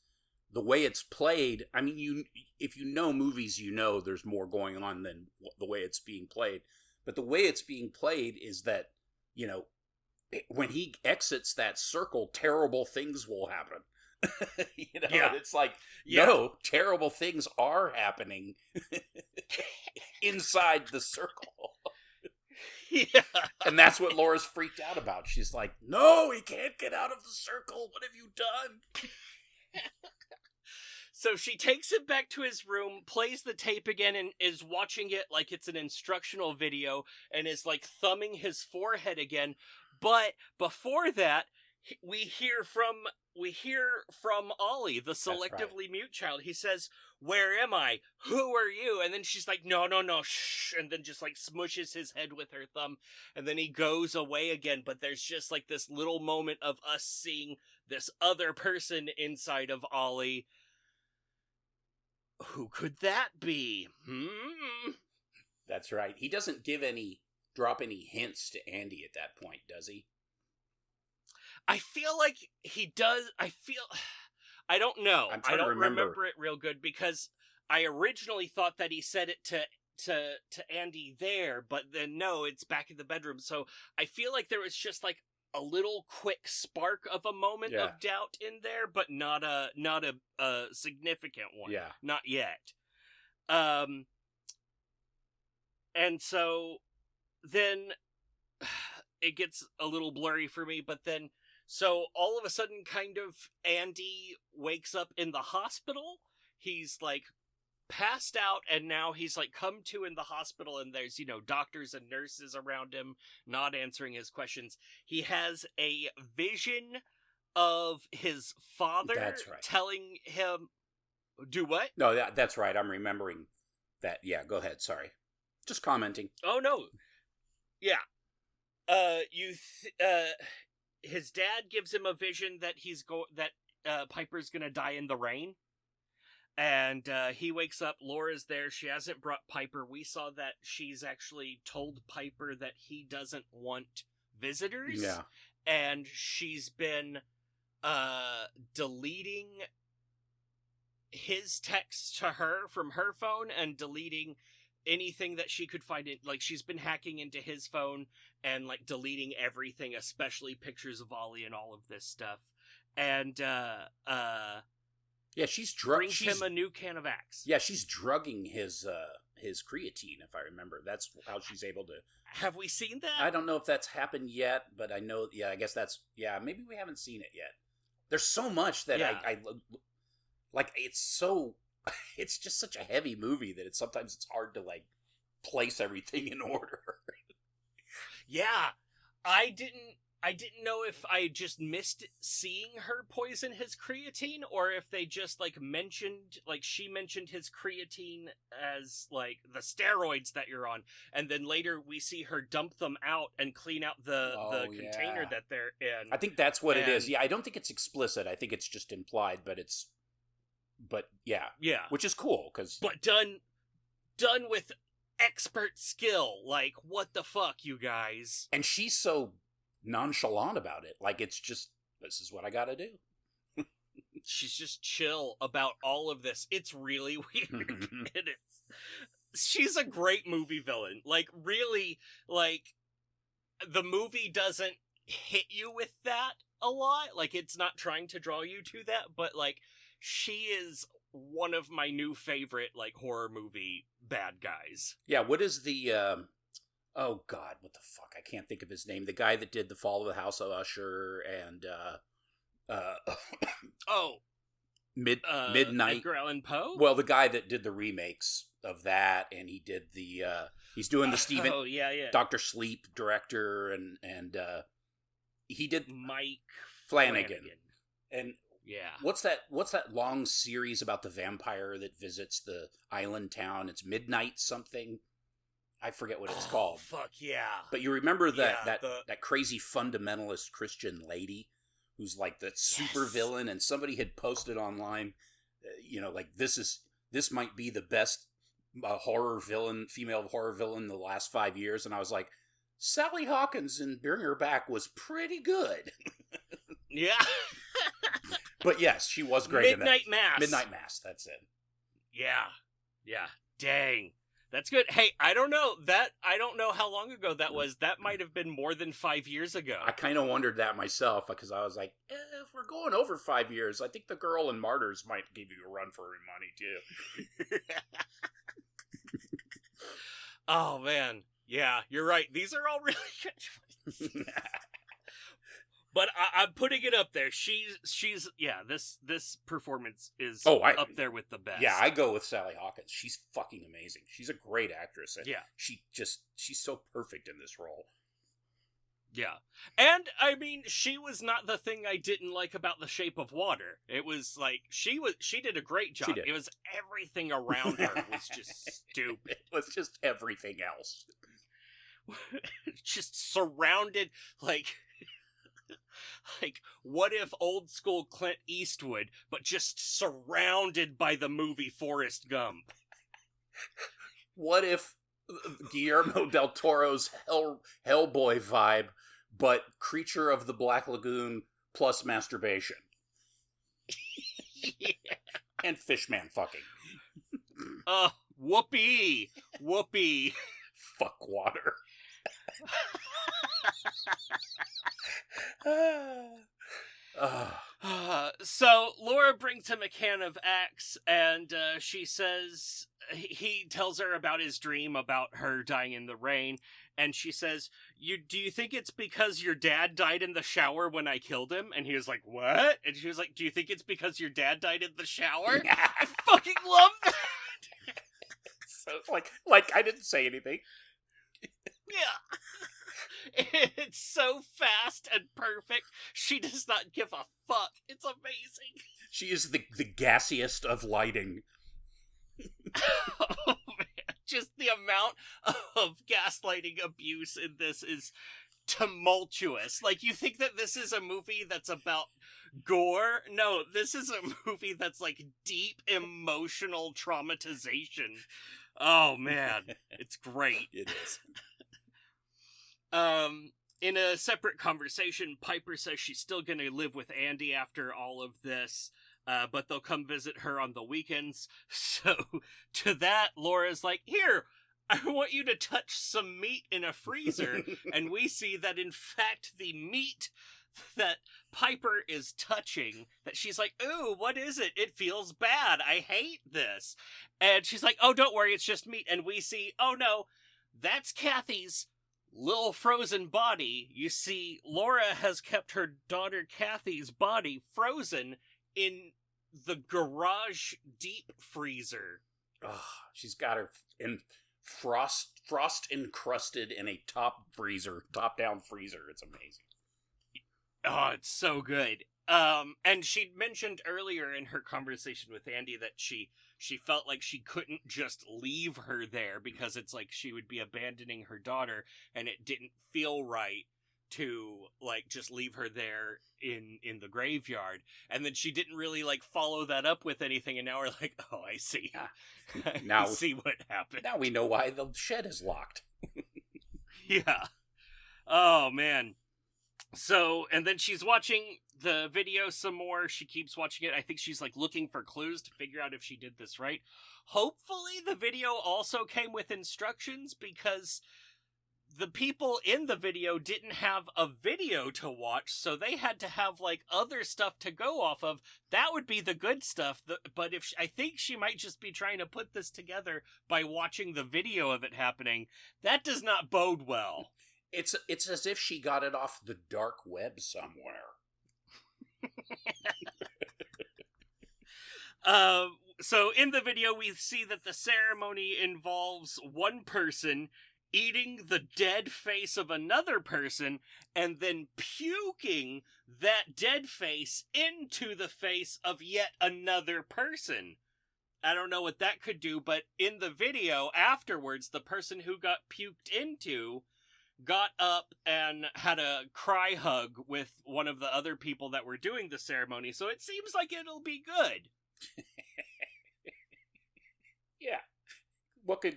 the way it's played, I mean, if you know movies, you know there's more going on than the way it's being played. But the way it's being played is that, you know, when he exits that circle, terrible things will happen. You know, yeah. It's like, no, terrible things are happening inside the circle. Yeah. And that's what Laura's freaked out about. She's like, no, he can't get out of the circle. What have you done? So she takes him back to his room, plays the tape again, and is watching it like it's an instructional video, and is like thumbing his forehead again. But before that, we hear from Ollie, the selectively mute child. He says, "Where am I? Who are you?" And then she's like, "No, shh," and then just like smushes his head with her thumb, and then he goes away again. But there's just like this little moment of us seeing this other person inside of Ollie. Who could that be? That's right. He doesn't drop any hints to Andy at that point, does he? I feel like he does. I don't know. I don't remember it real good because I originally thought that he said it to Andy there, but then no, it's back in the bedroom. So I feel like there was just like a little quick spark of a moment of doubt in there, but not a significant one. Yeah. Not yet. And so then it gets a little blurry for me, but then so all of a sudden kind of Andy wakes up in the hospital. He's like passed out, and now he's like come to in the hospital, and there's, you know, doctors and nurses around him not answering his questions. He has a vision of his father telling him do what? No, that's right. I'm remembering that. Yeah, go ahead. Sorry. Just commenting. Oh no. Yeah. His dad gives him a vision that Piper's gonna die in the rain. And he wakes up, Laura's there, she hasn't brought Piper. We saw that she's actually told Piper that he doesn't want visitors. Yeah. And she's been deleting his texts to her from her phone and deleting anything that she could find it. Like, she's been hacking into his phone and like deleting everything, especially pictures of Ollie and all of this stuff. And yeah, she's brings him a new can of Axe. Yeah, she's drugging his creatine, if I remember. That's how she's able to. Have we seen that? I don't know if that's happened yet, but I know. Yeah, I guess that's. Yeah, maybe we haven't seen it yet. There's so much that I like. It's so. It's just such a heavy movie that sometimes it's hard to like place everything in order. Yeah, I didn't know if I just missed seeing her poison his creatine, or if they just like mentioned, like she mentioned his creatine as like the steroids that you're on, and then later we see her dump them out and clean out the container that they're in. I think that's what it is. Yeah, I don't think it's explicit. I think it's just implied, but yeah, which is cool but done with expert skill. Like, what the fuck, you guys? And she's so nonchalant about it. Like, it's just, this is what I gotta do. She's just chill about all of this. It's really weird. She's a great movie villain. Like, really, like, the movie doesn't hit you with that a lot. Like, it's not trying to draw you to that, but like, she is one of my new favorite like horror movie bad guys. Yeah, what is the oh god, what the fuck? I can't think of his name. The guy that did The Fall of the House of Usher and Midnight. Edgar Allan Poe? Well, the guy that did the remakes of that, and he did the he's doing the Stephen Dr. Sleep director, and he did Mike Flanagan. And yeah. What's that long series about the vampire that visits the island town? It's Midnight something. I forget what it's called. Fuck yeah. But you remember that crazy fundamentalist Christian lady who's like the super villain, and somebody had posted online, like this might be the best female horror villain in the last 5 years, and I was like, Sally Hawkins in Bring Her Back was pretty good. Yeah. But yes, she was great in that. Midnight Mass, that's it. Yeah. Dang. That's good. Hey, I don't know how long ago that was. That might have been more than 5 years ago. I kind of wondered that myself, because I was like, if we're going over 5 years, I think The Girl and Martyrs might give you a run for your money, too. Oh, man. Yeah, you're right. These are all really good choices. But I'm putting it up there. She's yeah. This performance is up there with the best. Yeah, I go with Sally Hawkins. She's fucking amazing. She's a great actress. And yeah, she's so perfect in this role. Yeah, and I mean, she was not the thing I didn't like about The Shape of Water. It was like she did a great job. It was everything around her was just stupid. It was just everything else. Just surrounded like what if old school Clint Eastwood, but just surrounded by the movie Forrest Gump? What if Guillermo del Toro's Hellboy vibe, but Creature of the Black Lagoon plus masturbation? Yeah. And Fishman fucking. Whoopee. Fuck water. So Laura brings him a can of Axe, and she says, he tells her about his dream about her dying in the rain, and she says, do you think it's because your dad died in the shower when I killed him? And he was like, what? And she was like, do you think it's because your dad died in the shower? I fucking love that! So like I didn't say anything. Yeah. It's so fast and perfect. She does not give a fuck. It's amazing. She is the gassiest of lighting. Oh, man. Just the amount of gaslighting abuse in this is tumultuous. Like, you think that this is a movie that's about gore? No, this is a movie that's like deep emotional traumatization. Oh, man. It's great. It is. In a separate conversation, Piper says she's still going to live with Andy after all of this, but they'll come visit her on the weekends. So to that, Laura's like, here, I want you to touch some meat in a freezer. And we see that, in fact, the meat that Piper is touching, that she's like, ooh, what is it? It feels bad. I hate this. And she's like, oh, don't worry, it's just meat. And we see, oh no, that's Kathy's little frozen body. You see, Laura has kept her daughter Kathy's body frozen in the garage deep freezer. Oh, she's got her in frost encrusted in a top down freezer. It's amazing. Oh, it's so good. And she mentioned earlier in her conversation with Andy that she felt like she couldn't just leave her there because it's like she would be abandoning her daughter, and it didn't feel right to like just leave her there in the graveyard. And then she didn't really like follow that up with anything, and now we're like, oh, I see. Now I see what happened. Now we know why the shed is locked. Yeah. Oh, man. So, and then she's watching the video some more. She keeps watching it. I think she's like looking for clues to figure out if she did this right. Hopefully the video also came with instructions, because the people in the video didn't have a video to watch, so they had to have like other stuff to go off of. That would be the good stuff. But I think she might just be trying to put this together by watching the video of it happening. That does not bode well. It's as if she got it off the dark web somewhere. So in the video, we see that the ceremony involves one person eating the dead face of another person and then puking that dead face into the face of yet another person. I don't know what that could do, but in the video afterwards, the person who got puked into got up and had a cry hug with one of the other people that were doing the ceremony, so it seems like it'll be good. Yeah. What could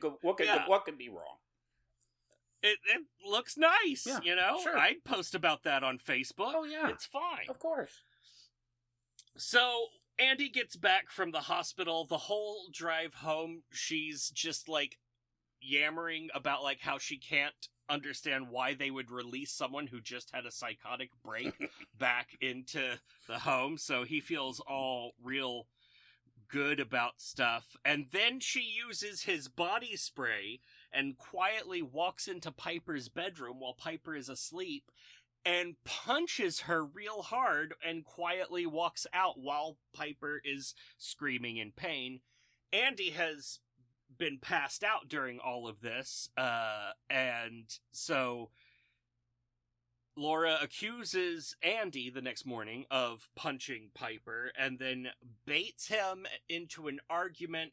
be wrong? It looks nice, yeah, you know? Sure. I'd post about that on Facebook. Oh, yeah. It's fine. Of course. So, Andy gets back from the hospital. The whole drive home, she's just, like, yammering about, like, how she can't understand why they would release someone who just had a psychotic break back into the home. So he feels all real good about stuff. And then she uses his body spray and quietly walks into Piper's bedroom while Piper is asleep and punches her real hard and quietly walks out while Piper is screaming in pain. Andy has been passed out during all of this, and so Laura accuses Andy the next morning of punching Piper and then baits him into an argument.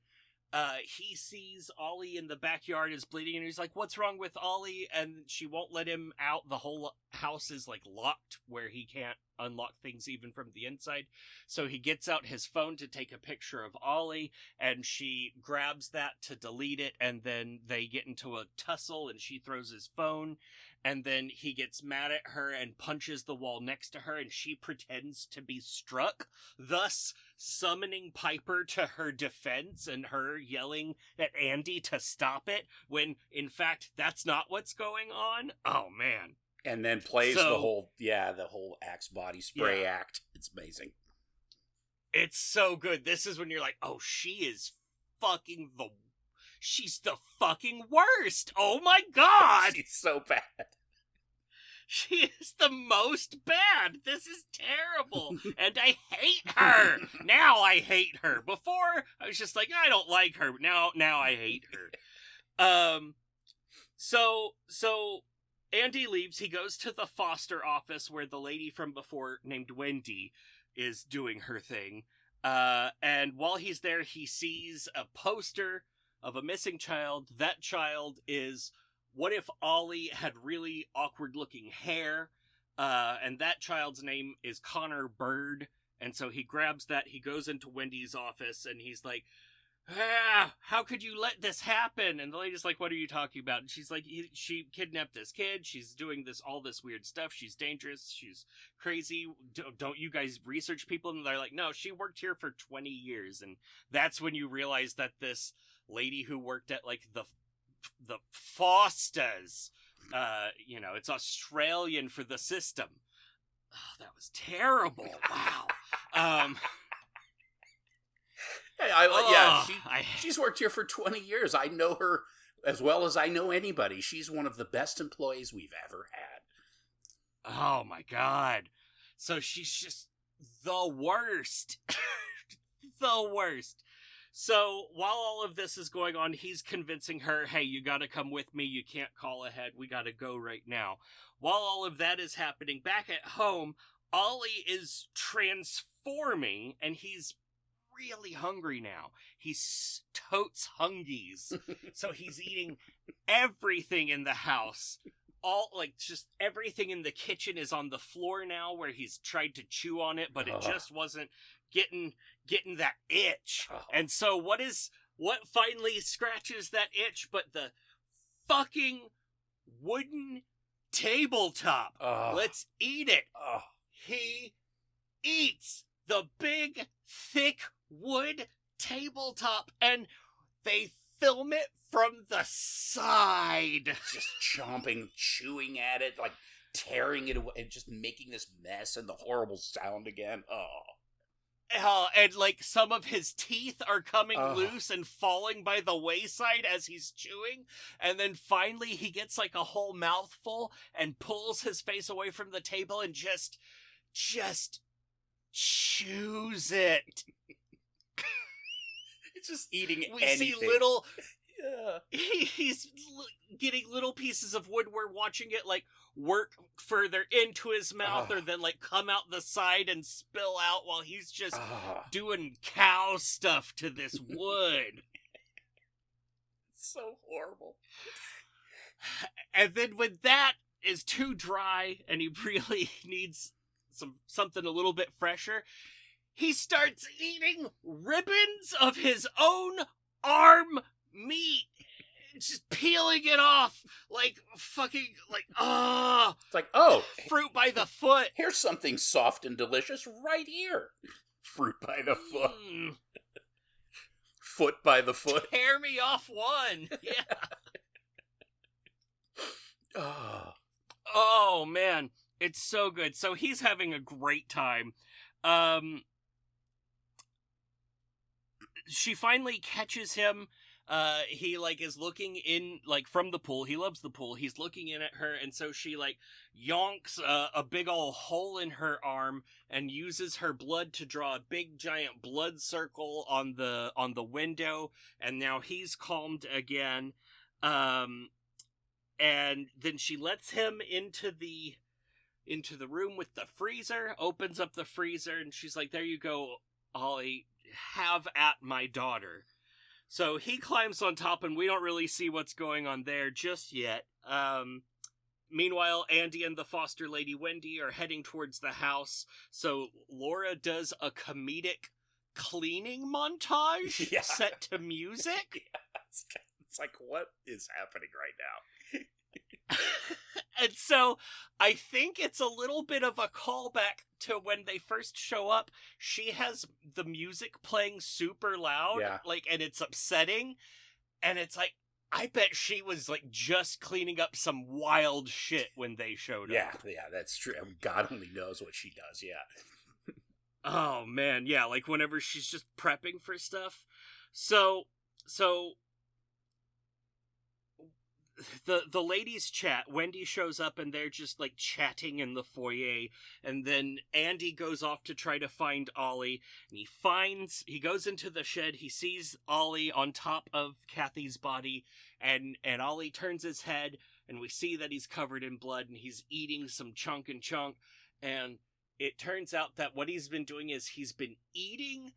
He sees Ollie in the backyard is bleeding, and he's like, "What's wrong with Ollie?" And she won't let him out. The whole house is like locked where he can't unlock things even from the inside. So he gets out his phone to take a picture of Ollie, and she grabs that to delete it, and then they get into a tussle, and she throws his phone, and then he gets mad at her and punches the wall next to her, and she pretends to be struck, thus summoning Piper to her defense and her yelling at Andy to stop it, when in fact that's not what's going on. Oh man. And then plays the whole Axe body spray act. It's amazing. It's so good. This is when you're like, oh, she's the fucking worst. Oh my god. She's so bad. She is the most bad. This is terrible. And I hate her. Now I hate her. Before, I was just like, I don't like her. Now I hate her. So Andy leaves. He goes to the foster office where the lady from before named Wendy is doing her thing. And while he's there, he sees a poster of a missing child. That child is, what if Ollie had really awkward looking hair? And that child's name is Connor Bird. And so he grabs that. He goes into Wendy's office and he's like, how could you let this happen? And the lady's like, what are you talking about? And she's like, she kidnapped this kid. She's doing all this weird stuff. She's dangerous. She's crazy. Don't you guys research people? And they're like, no, she worked here for 20 years. And that's when you realize that this lady who worked at like the Fosters, it's Australian for the system. Oh, that was terrible. Wow. She's worked here for 20 years. I know her as well as I know anybody. She's one of the best employees we've ever had. Oh my god. So she's just the worst. The worst. So while all of this is going on, he's convincing her, hey, you gotta come with me. You can't call ahead. We gotta go right now. While all of that is happening, back at home, Ollie is transforming, and he's really hungry now. He's totes hungies. So he's eating everything in the house. Just everything in the kitchen is on the floor now, where he's tried to chew on it, but it just wasn't getting that itch. And so what finally scratches that itch but the fucking wooden tabletop? Let's eat it. He eats the big, thick wood tabletop, and they film it from the side. Just chomping, chewing at it, like tearing it away, and just making this mess and the horrible sound again. And like some of his teeth are coming loose and falling by the wayside as he's chewing. And then finally he gets like a whole mouthful and pulls his face away from the table and just chews it. It's just eating we anything. See little... He's getting little pieces of wood. We're watching it like work further into his mouth or then like come out the side and spill out while he's just doing cow stuff to this wood. So horrible. And then when that is too dry and he really needs something a little bit fresher, he starts eating ribbons of his own arm meat, just peeling it off like fucking it's like fruit by the foot. Here's something soft and delicious right here. Fruit by the foot. Foot by the foot. Tear me off one. Yeah. Oh man, it's so good. So he's having a great time. She finally catches him he like is looking in like from the pool. He loves the pool. He's looking in at her, and so she like yonks a big old hole in her arm and uses her blood to draw a big giant blood circle on the window. And now he's calmed again. And then she lets him into the room with the freezer, opens up the freezer, and she's like, "There you go, Ollie, have at my daughter." So he climbs on top, and we don't really see what's going on there just yet. Meanwhile, Andy and the foster lady Wendy are heading towards the house, so Laura does a comedic cleaning montage set to music. Yeah, it's like, what is happening right now? And so I think it's a little bit of a callback to when they first show up. She has the music playing super loud, like, and it's upsetting. And it's like, I bet she was like just cleaning up some wild shit when they showed up. Yeah, that's true. God only knows what she does. Yeah. Oh man, yeah, like whenever she's just prepping for stuff. So the ladies chat. Wendy shows up and they're just like chatting in the foyer, and then Andy goes off to try to find Ollie, and he goes into the shed. He sees Ollie on top of Kathy's body, and Ollie turns his head, and we see that he's covered in blood, and he's eating some chunk, and it turns out that what he's been doing is he's been eating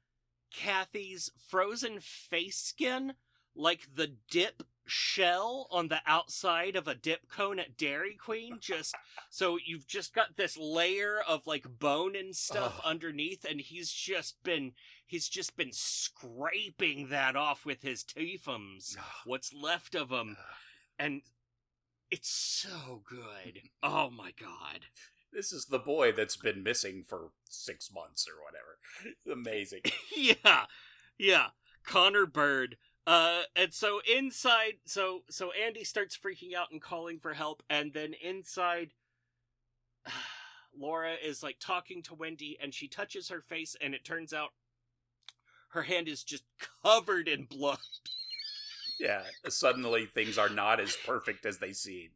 Kathy's frozen face skin like the dip shell on the outside of a dip cone at Dairy Queen. Just so you've just got this layer of like bone and stuff underneath, and he's just been scraping that off with his teethums, what's left of them, and it's so good. Oh my god. This is the boy that's been missing for 6 months or whatever. Amazing. Yeah. Connor Bird. And so inside, so Andy starts freaking out and calling for help, and then inside, Laura is like talking to Wendy, and she touches her face, and it turns out her hand is just covered in blood. Yeah, suddenly things are not as perfect as they seem.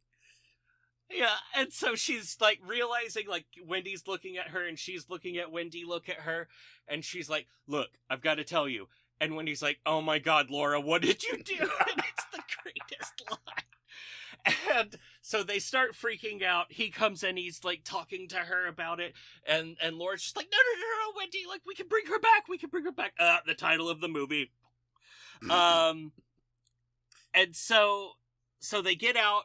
Yeah, and so she's like realizing like Wendy's looking at her, and she's looking at Wendy look at her, and she's like, "Look, I've got to tell you." And Wendy's like, "Oh my god, Laura, what did you do?" And it's the greatest line. And so they start freaking out. He comes in, he's like talking to her about it, and Laura's just like, no, Wendy, like we can bring her back. The title of the movie. And so they get out.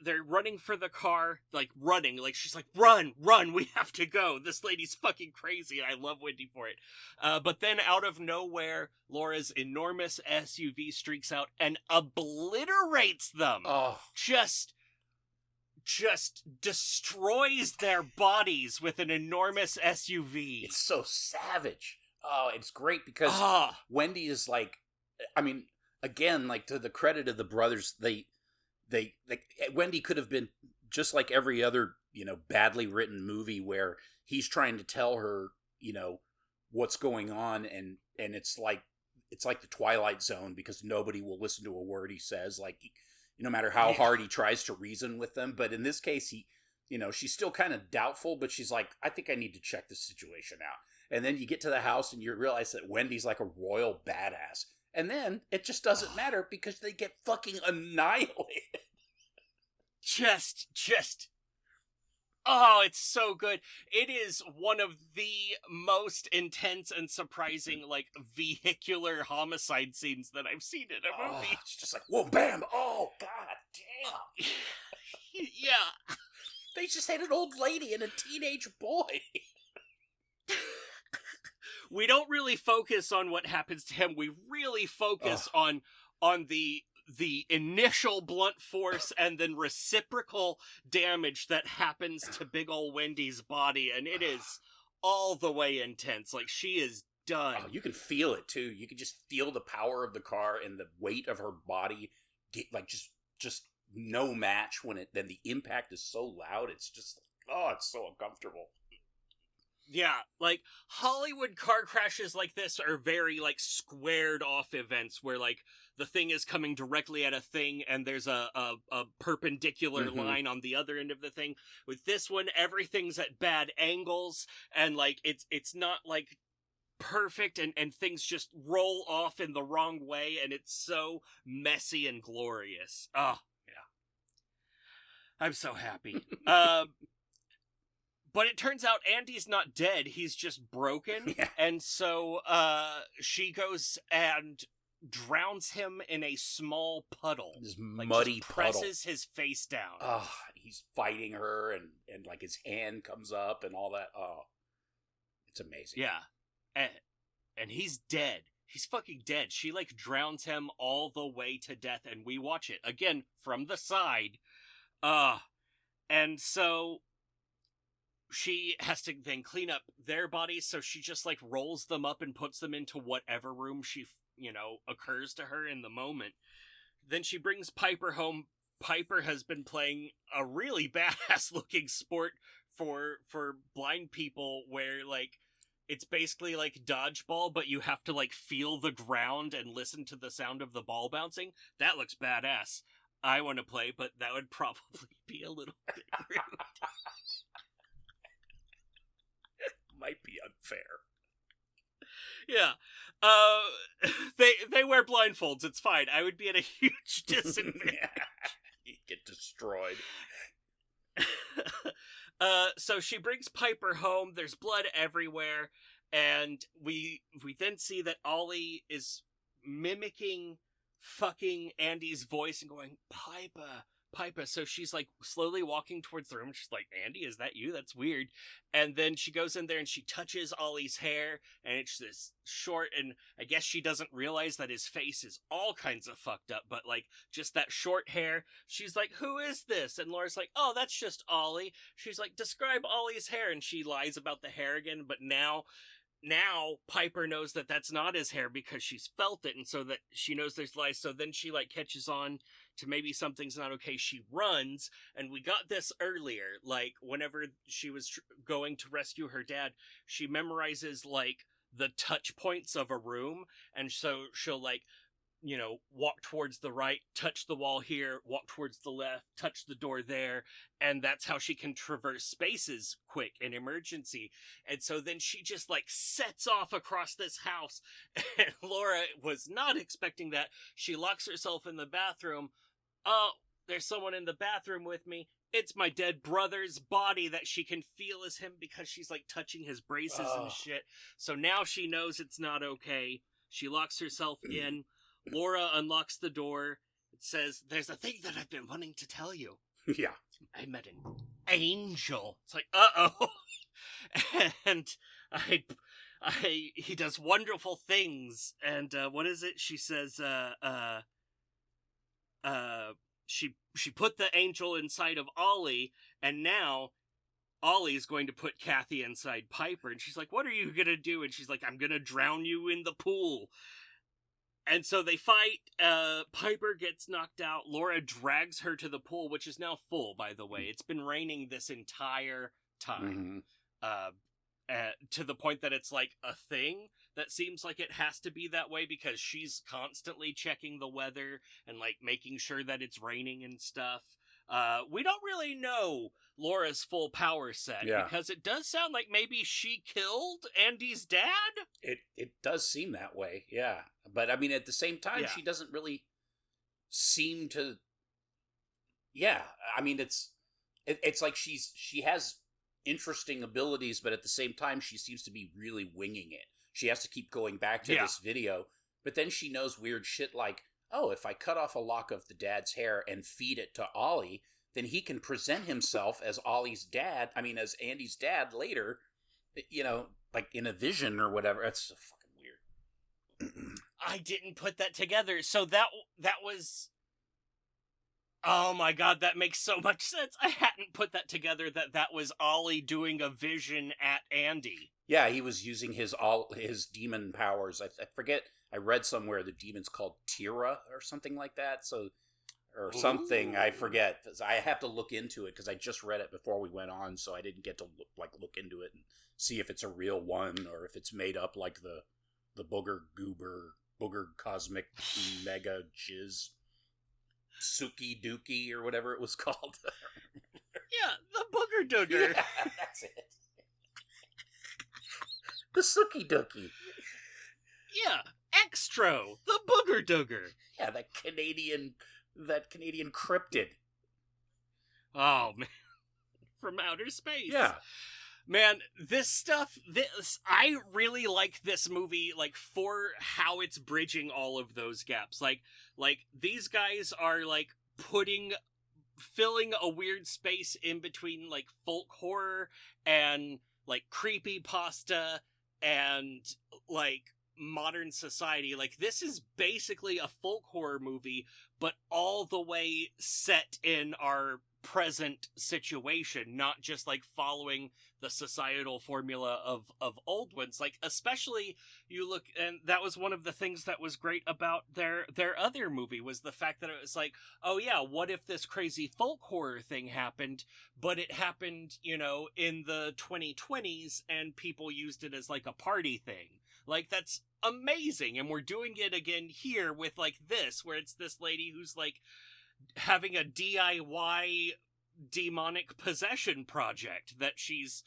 They're running for the car, like she's like, run, we have to go. This lady's fucking crazy, and I love Wendy for it. But then out of nowhere, Laura's enormous SUV streaks out and obliterates them. Oh. Just destroys their bodies with an enormous SUV. It's so savage. Oh, it's great because Wendy is like, I mean, again, like to the credit of the brothers, Wendy could have been just like every other, badly written movie where he's trying to tell her, what's going on, and it's like the Twilight Zone, because nobody will listen to a word he says, like no matter how hard he tries to reason with them. But in this case, she's still kind of doubtful, but she's like, I think I need to check this situation out. And then you get to the house and you realize that Wendy's like a royal badass. And then it just doesn't matter because they get fucking annihilated. Just, oh, it's so good. It is one of the most intense and surprising, like, vehicular homicide scenes that I've seen in a movie. Oh, it's just like, whoa, bam, oh, god damn. Yeah. They just had an old lady and a teenage boy. We don't really focus on what happens to him. We really focus on the initial blunt force and then reciprocal damage that happens to big ol' Wendy's body, and it is all the way intense. Like, she is done. Oh, you can feel it too. You can just feel the power of the car and the weight of her body. Like just no match when then the impact is so loud. It's just, it's so uncomfortable. Yeah, like, Hollywood car crashes like this are very, like, squared off events where, like, the thing is coming directly at a thing and there's a perpendicular line on the other end of the thing. With this one, everything's at bad angles and, like, it's not, like, perfect and things just roll off in the wrong way and it's so messy and glorious. Oh, yeah. I'm so happy. But it turns out Andy's not dead, he's just broken. Yeah. And so she goes and drowns him in a small puddle. This like, muddy just presses his face down. Oh, he's fighting her and like his hand comes up and all that. Oh, it's amazing. Yeah. And he's dead. He's fucking dead. She, like, drowns him all the way to death and we watch it again from the side. And so she has to then clean up their bodies, so she just, like, rolls them up and puts them into whatever room she, occurs to her in the moment. Then she brings Piper home. Piper has been playing a really badass-looking sport for blind people where, like, it's basically like dodgeball, but you have to, like, feel the ground and listen to the sound of the ball bouncing. That looks badass. I want to play, but that would probably be a little bit rude. Might be unfair. Yeah. They wear blindfolds. It's fine. I would be at a huge disadvantage. You get destroyed. So she brings Piper home. There's blood everywhere, and we then see that Ollie is mimicking fucking Andy's voice and going, Piper. So she's, like, slowly walking towards the room. She's like, Andy, is that you? That's weird. And then she goes in there and she touches Ollie's hair, and it's this short, and I guess she doesn't realize that his face is all kinds of fucked up, but, like, just that short hair. She's like, who is this? And Laura's like, oh, that's just Ollie. She's like, describe Ollie's hair, and she lies about the hair again, but now Piper knows that that's not his hair because she's felt it, and so that she knows there's lies. So then she, like, catches on to maybe something's not okay. She runs, and we got this earlier. Like, whenever she was going to rescue her dad, she memorizes, like, the touch points of a room, and so she'll, like, walk towards the right, touch the wall here, walk towards the left, touch the door there, and that's how she can traverse spaces quick in emergency. And so then she just, like, sets off across this house, and Laura was not expecting that. She locks herself in the bathroom. Oh, there's someone in the bathroom with me. It's my dead brother's body that she can feel as him because she's, like, touching his braces and shit. So now she knows it's not okay. She locks herself in. Laura unlocks the door. It says, there's a thing that I've been wanting to tell you. Yeah. I met an angel. It's like, uh-oh. And he does wonderful things. And, what is it? She says, she put the angel inside of Ollie, and now Ollie's going to put Kathy inside Piper. And she's like, what are you gonna do? And she's like, I'm gonna drown you in the pool. And so they fight. Piper gets knocked out. Laura drags her to the pool, which is now full, by the way. It's been raining this entire time. To the point that it's like a thing that seems like it has to be that way because she's constantly checking the weather and, like, making sure that it's raining and stuff. We don't really know Laura's full power set because it does sound like maybe she killed Andy's dad. It does seem that way, yeah. But I mean, at the same time, she doesn't really seem to. Yeah, I mean, it's like she has interesting abilities, but at the same time, she seems to be really winging it. She has to keep going back to this video, but then she knows weird shit like, oh, if I cut off a lock of the dad's hair and feed it to Ollie, then he can present himself as Ollie's dad, as Andy's dad later, like in a vision or whatever. That's so fucking weird. I didn't put that together. So that was... Oh my god, that makes so much sense. I hadn't put that together that was Ollie doing a vision at Andy. Yeah, he was using his demon powers. I forget, I read somewhere the demon's called Tira or something like that, so... or something. Ooh. I forget. I have to look into it because I just read it before we went on, so I didn't get to look into it and see if it's a real one or if it's made up like the Booger Cosmic Mega Jizz Suki Dookie or whatever it was called. Yeah, the Booger Dooger. Yeah, that's it. The Suki Dookie. Yeah, Extro, the Booger Dooger. Yeah, that Canadian cryptid. Oh, man. From outer space. Yeah. Man, I really like this movie, like, for how it's bridging all of those gaps. Like, these guys are, like, filling a weird space in between, like, folk horror and, like, creepypasta and, like, modern society. Like, this is basically a folk horror movie, but all the way set in our present situation, not just like following the societal formula of old ones. Like, especially you look, and that was one of the things that was great about their other movie, was the fact that it was like, oh yeah, what if this crazy folk horror thing happened, but it happened, you know, in the 2020s and people used it as like a party thing. Like, that's amazing. And we're doing it again here with like this, where it's this lady who's like having a DIY demonic possession project that she's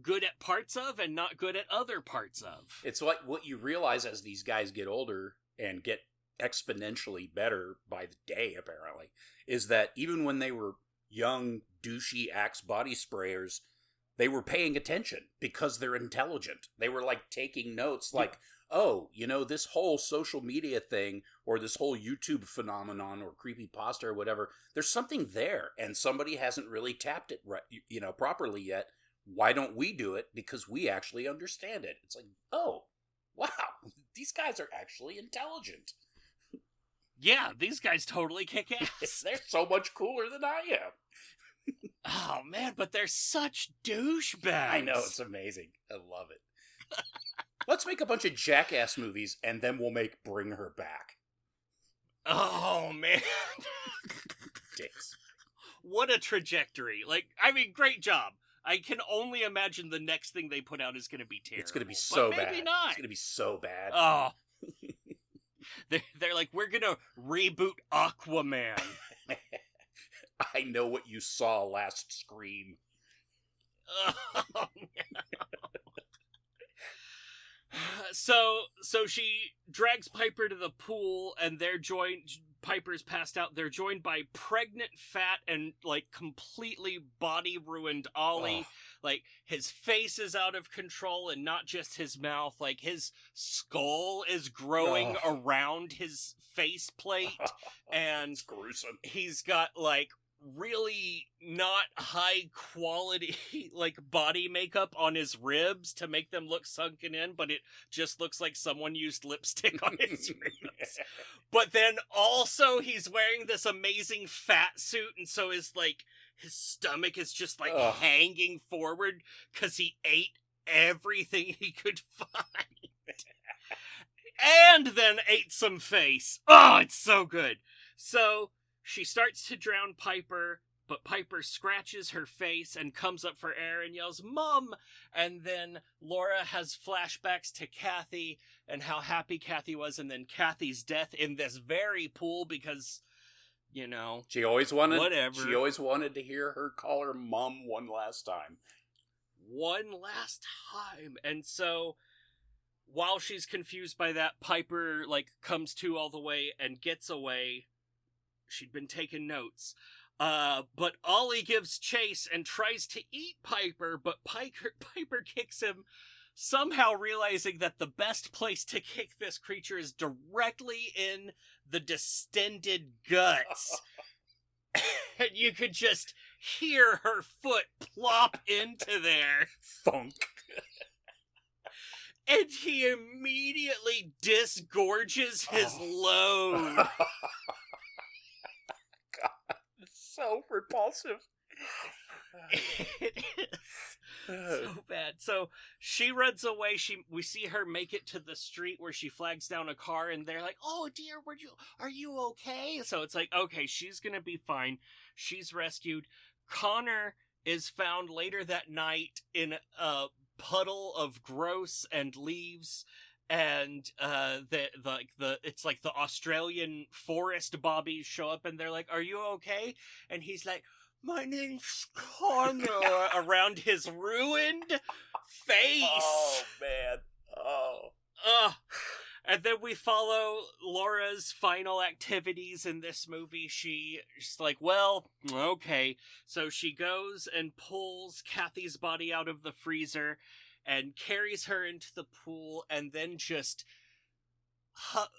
good at parts of and not good at other parts of. It's like what you realize as these guys get older and get exponentially better by the day, apparently, is that even when they were young, douchey Axe body sprayers, they were paying attention because they're intelligent. They were like taking notes, like, oh, you know, this whole social media thing or this whole YouTube phenomenon or creepypasta or whatever, there's something there and somebody hasn't really tapped it right, you know, properly yet. Why don't we do it? Because we actually understand it. It's like, oh, wow, these guys are actually intelligent. Yeah, these guys totally kick ass. They're so much cooler than I am. Oh, man, but they're such douchebags. I know, it's amazing. I love it. Let's make a bunch of Jackass movies, and then we'll make Bring Her Back. Oh, man. Dicks. What a trajectory. Like, I mean, great job. I can only imagine the next thing they put out is going to be terrible. It's going to be so bad. Maybe not. It's going to be so bad. Oh. They're like, we're going to reboot Aquaman. I know what you saw last Scream. Oh, no. So she drags Piper to the pool, and they're joined. Piper's passed out. They're joined by pregnant, fat, and like completely body ruined Ollie. Oh. Like, his face is out of control, and not just his mouth. Like, his skull is growing around his faceplate, and it's gruesome. He's got like really not high quality like body makeup on his ribs to make them look sunken in, but it just looks like someone used lipstick on his ribs. But then also he's wearing this amazing fat suit, and so his stomach is just like hanging forward because he ate everything he could find. And then ate some face. Oh, it's so good. So she starts to drown Piper, but Piper scratches her face and comes up for air and yells, "Mom!" And then Laura has flashbacks to Kathy and how happy Kathy was, and then Kathy's death in this very pool because, you know, she always wanted whatever. She always wanted to hear her call her mom one last time. One last time. And so while she's confused by that, Piper like comes to all the way and gets away. She'd been taking notes. But Ollie gives chase and tries to eat Piper, but Piper kicks him, somehow realizing that the best place to kick this creature is directly in the distended guts. And you could just hear her foot plop into there. Thunk. And he immediately disgorges his load. So repulsive. It is so bad. So she runs away. We see her make it to the street where she flags down a car, and they're like, "Oh dear, are you okay?" So it's like, okay, she's gonna be fine. She's rescued. Connor is found later that night in a puddle of gross and leaves, and it's like the Australian forest bobbies show up, and they're like, "Are you okay?" And he's like, "My name's Connor," around his ruined face. Oh, man. Oh. And then we follow Laura's final activities in this movie. She's like, well, okay. So she goes and pulls Kathy's body out of the freezer and carries her into the pool, and then just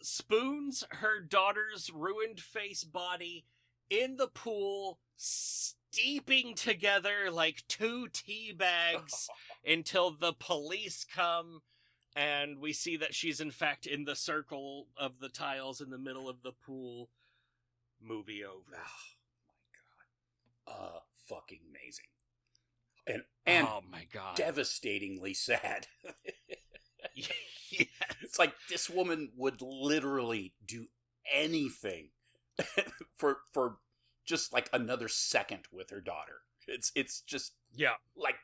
spoons her daughter's ruined face body in the pool, steeping together like two tea bags until the police come, and we see that she's in fact in the circle of the tiles in the middle of the pool. Movie over. Oh my god. Fucking amazing. And oh my god. Devastatingly sad. Yes. It's like this woman would literally do anything for just like another second with her daughter. It's just like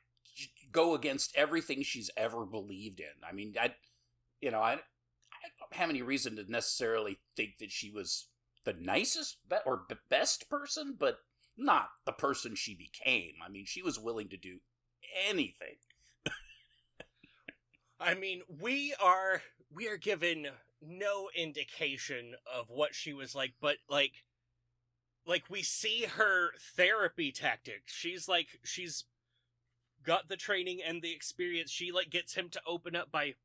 go against everything she's ever believed in. I mean, I don't have any reason to necessarily think that she was the nicest or best person, but not the person she became. I mean, she was willing to do anything. I mean, we are given no indication of what she was like, but like we see her therapy tactics. She's got the training and the experience. She like gets him to open up by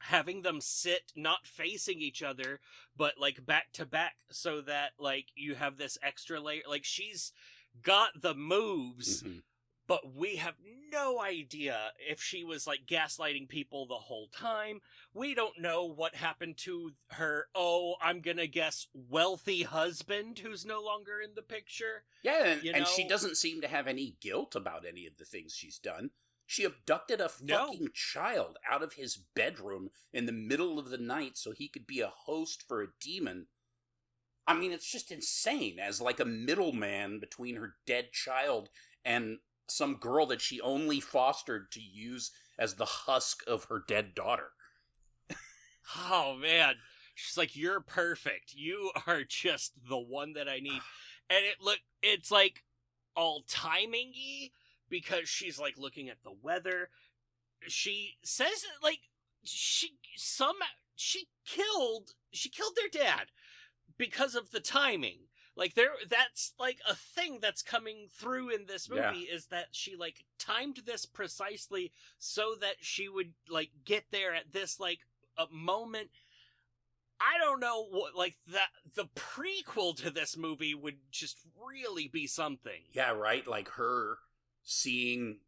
having them sit not facing each other, but like back to back, so that like you have this extra layer. Like she's got the moves, but we have no idea if she was like gaslighting people the whole time. We don't know what happened to her, I'm gonna guess, wealthy husband who's no longer in the picture. Yeah, and she doesn't seem to have any guilt about any of the things she's done. She abducted a fucking child out of his bedroom in the middle of the night so he could be a host for a demon. I mean, it's just insane, as like a middleman between her dead child and some girl that she only fostered to use as the husk of her dead daughter. Oh man, she's like, "You're perfect. You are just the one that I need." And it's like all timing-y, because she's like looking at the weather. She says like she killed their dad because of the timing. Like that's like a thing that's coming through in this movie, is that she like timed this precisely so that she would like get there at this like a moment. I don't know what, like, that the prequel to this movie would just really be something. Yeah, right. Like her seeing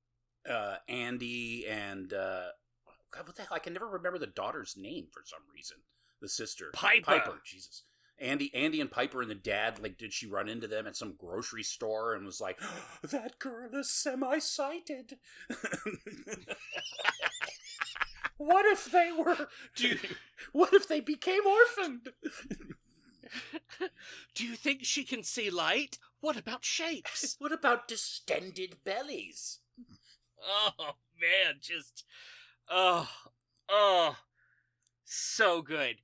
Andy and God, what the hell? I can never remember the daughter's name for some reason. The sister, Piper. Jesus. Andy and Piper and the dad, like, did she run into them at some grocery store and was like, "That girl is semi-sighted." What if they were... What if they became orphaned? Do you think she can see light? What about shapes? What about distended bellies? Oh, man, just... so good.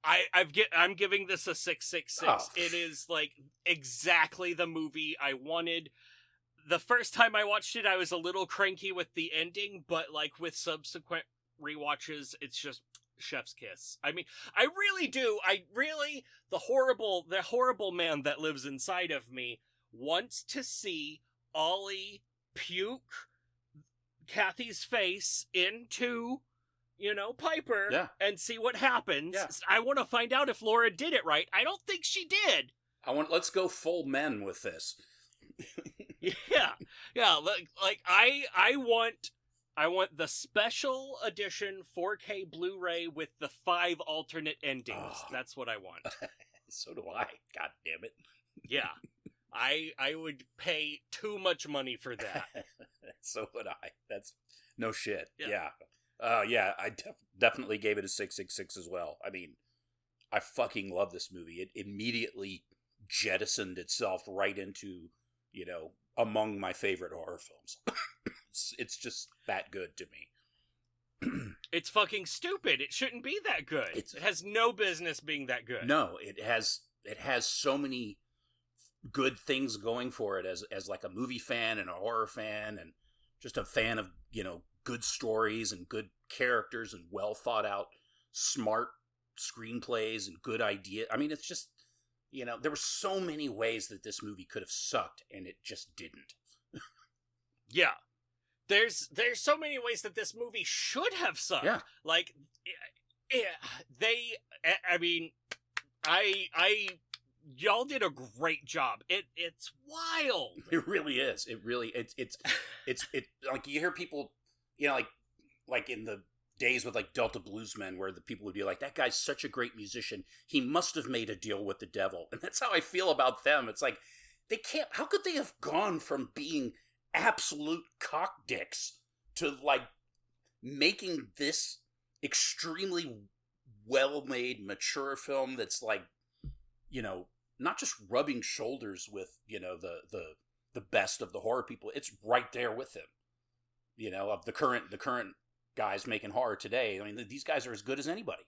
I'm giving this a 666. Oh. It is like exactly the movie I wanted. The first time I watched it, I was a little cranky with the ending, but like with subsequent rewatches, it's just chef's kiss. I mean, I really do. The horrible man that lives inside of me wants to see Ollie puke Kathy's face into, Piper, and see what happens. Yeah. I want to find out if Laura did it right. I don't think she did. Let's go full men with this. Yeah. Like I want the special edition 4K Blu-ray with the 5 alternate endings. Oh. That's what I want. So do I. God damn it. Yeah. I would pay too much money for that. So would I. That's no shit. Yeah. Yeah, I definitely gave it a 666 as well. I mean, I fucking love this movie. It immediately jettisoned itself right into, you know, among my favorite horror films. It's just that good to me. It's fucking stupid. It shouldn't be that good. It has no business being that good. No, it has so many good things going for it as like a movie fan and a horror fan and just a fan of, you know, good stories and good characters and well thought out, smart screenplays and good idea. I mean, it's just, you know, there were so many ways that this movie could have sucked and it just didn't. Yeah. There's so many ways that this movie should have sucked. Yeah. Like, y'all did a great job. It's wild. It really is. It really, it's like you hear people, you know, like in the days with like Delta Bluesmen where the people would be like, that guy's such a great musician. He must have made a deal with the devil. And that's how I feel about them. It's like, how could they have gone from being absolute cock dicks to like making this extremely well-made, mature film that's like, you know, not just rubbing shoulders with, you know, the best of the horror people. It's right there with him, you know, of the current guys making horror today. I mean, these guys are as good as anybody.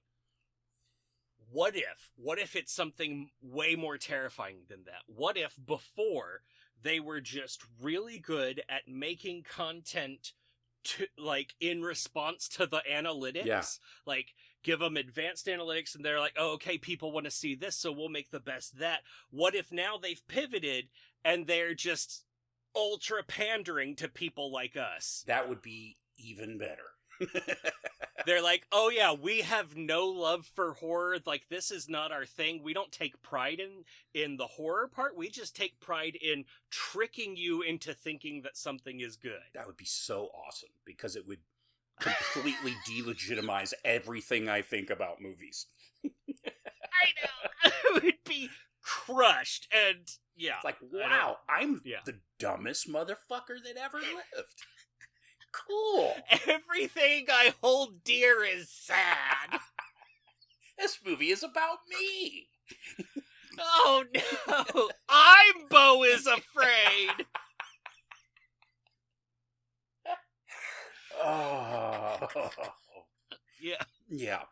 What if it's something way more terrifying than that? What if before they were just really good at making content to, like, in response to the analytics? Yeah. Like, give them advanced analytics and they're like, oh, okay, people want to see this, so we'll make the best of that. What if now they've pivoted and they're just ultra pandering to people like us? That would be even better. They're like, oh yeah, we have no love for horror. Like, this is not our thing. We don't take pride in the horror part. We just take pride in tricking you into thinking that something is good. That would be so awesome because it would completely delegitimize everything I think about movies. I know. It would be crushed. And yeah. It's like, wow, I'm the dumbest motherfucker that ever lived. Cool. Everything I hold dear is sad. This movie is about me. Oh no. I'm Beau is afraid. Oh. Yeah. Yeah.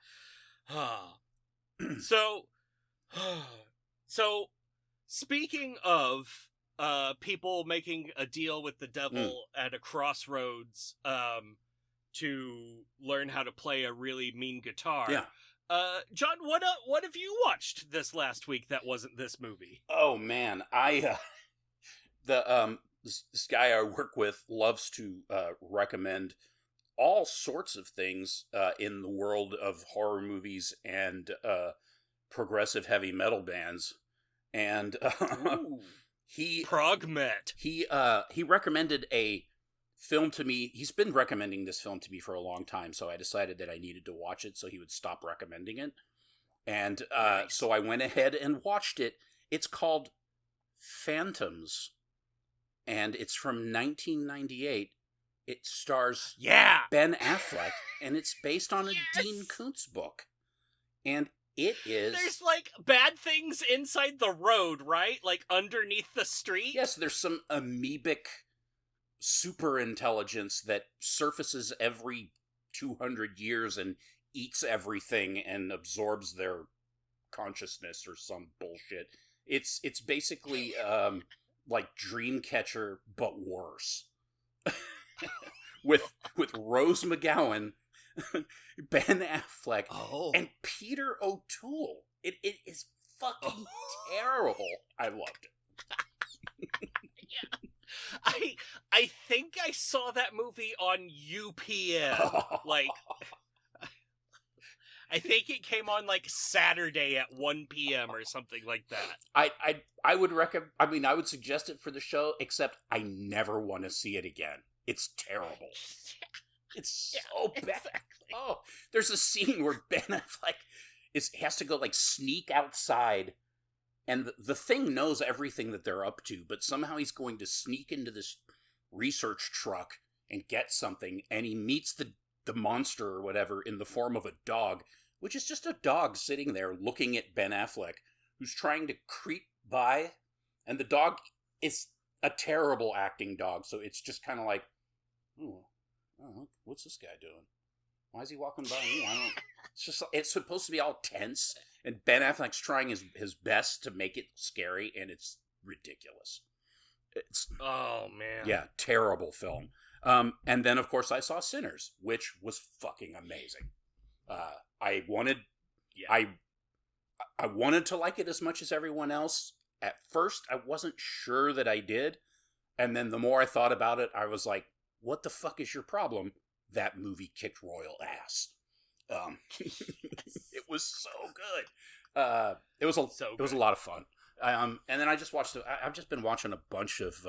So speaking of people making a deal with the devil at a crossroads to learn how to play a really mean guitar. Yeah. John, what have you watched this last week that wasn't this movie? Oh man, this guy I work with loves to recommend all sorts of things in the world of horror movies and progressive heavy metal bands, and he recommended a film to me. He's been recommending this film to me for a long time, so I decided that I needed to watch it so he would stop recommending it. And nice. So I went ahead and watched it. It's called Phantoms, and it's from 1998. It stars Ben Affleck, and it's based on a Dean Koontz book. And it is... There's, like, bad things inside the road, right? Like, underneath the street? Yes, there's some amoebic super intelligence that surfaces every 200 years and eats everything and absorbs their consciousness or some bullshit. It's basically, like Dreamcatcher, but worse. with Rose McGowan, Ben Affleck, and Peter O'Toole. It is fucking terrible. I loved it. Yeah. I think I saw that movie on UPN. Like, I think it came on like Saturday at 1 p.m. or something like that. I would recommend. I mean, I would suggest it for the show, except I never want to see it again. It's terrible. It's so bad. Exactly. Oh, there's a scene where Ben Affleck has to go like sneak outside And the thing knows everything that they're up to, but somehow he's going to sneak into this research truck and get something, and he meets the monster or whatever in the form of a dog, which is just a dog sitting there looking at Ben Affleck, who's trying to creep by, and the dog is a terrible acting dog, so it's just kind of like, oh, what's this guy doing? Why is he walking by me? I don't. It's just, it's supposed to be all tense, and Ben Affleck's trying his best to make it scary, and it's ridiculous. It's, oh man, yeah, terrible film. And then of course I saw Sinners, which was fucking amazing. I wanted to like it as much as everyone else. At first, I wasn't sure that I did, and then the more I thought about it, I was like, "What the fuck is your problem?" That movie kicked royal ass. It was so good. It was a lot of fun. And then I've just been watching a bunch of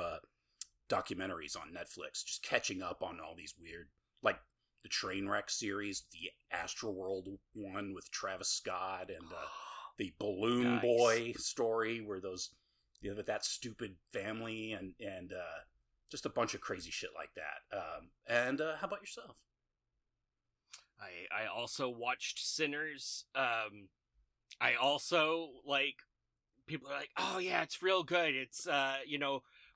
documentaries on Netflix, just catching up on all these weird, like the Trainwreck series, the Astroworld one with Travis Scott, and the Balloon Boy story where those, with that stupid family, and just a bunch of crazy shit like that. And how about yourself? I also watched Sinners. I also, like, people are like, oh yeah, it's real good. It's,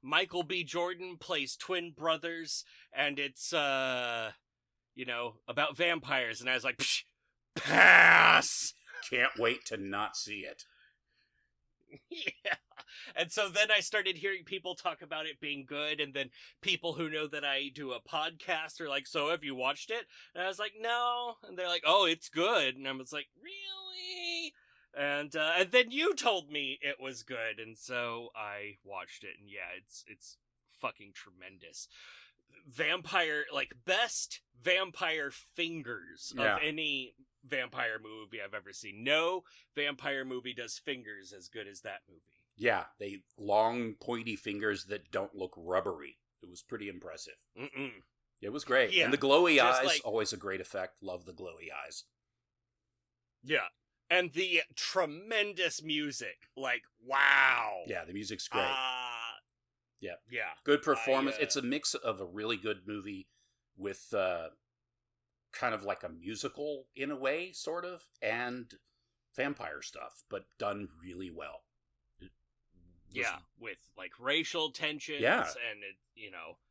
Michael B. Jordan plays twin brothers, and it's, about vampires. And I was like, psh, pass! Can't wait to not see it. Yeah. And so then I started hearing people talk about it being good, and then people who know that I do a podcast are like, so have you watched it? And I was like, no. And they're like, oh, it's good. And I was like, really? And then you told me it was good, and so I watched it, and yeah, it's fucking tremendous. Vampire, like, best vampire fingers of any vampire movie I've ever seen. No vampire movie does fingers as good as that movie. Yeah, they long, pointy fingers that don't look rubbery. It was pretty impressive. It was great. Yeah, and the glowy eyes, always a great effect. Love the glowy eyes. Yeah. And the tremendous music. Like, wow. Yeah, the music's great. Yeah. Yeah. Good performance. It's a mix of a really good movie with kind of like a musical in a way, sort of, and vampire stuff, but done really well. Yeah, with like racial tensions, yeah, and it,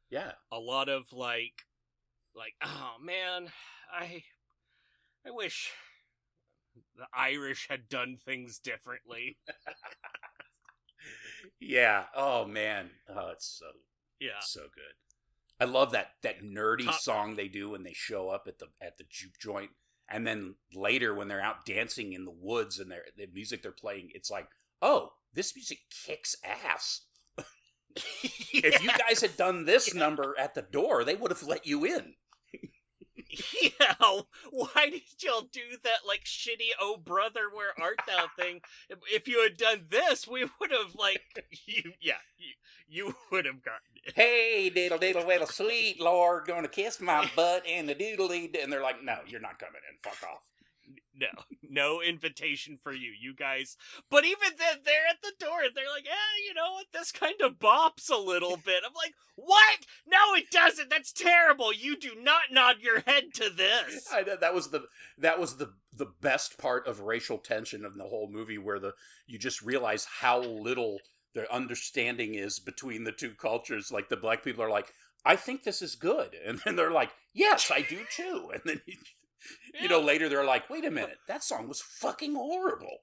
yeah, a lot of like, oh man, I wish the Irish had done things differently. Yeah. Oh man. Oh, it's so good. I love that nerdy song they do when they show up at the juke joint, and then later when they're out dancing in the woods and the music they're playing, it's like, oh, this music kicks ass. If you guys had done this number at the door, they would have let you in. Yeah, why did y'all do that, like, shitty "Oh brother, where art thou" thing? If you had done this, we would have, like, you would have gotten it. Hey, diddle diddle diddle, sweet Lord, gonna kiss my butt and the doodly, and they're like, no, you're not coming in. Fuck off. No invitation for you guys. But even then, they're at the door, and they're like, you know what, this kind of bops a little bit. I'm like, what? No, it doesn't. That's terrible. You do not nod your head to this. I know, that was the best part of racial tension of the whole movie, where you just realize how little the understanding is between the two cultures. Like, the black people are like, I think this is good, and then they're like, yes, I do too, and then later they're like, wait a minute, that song was fucking horrible.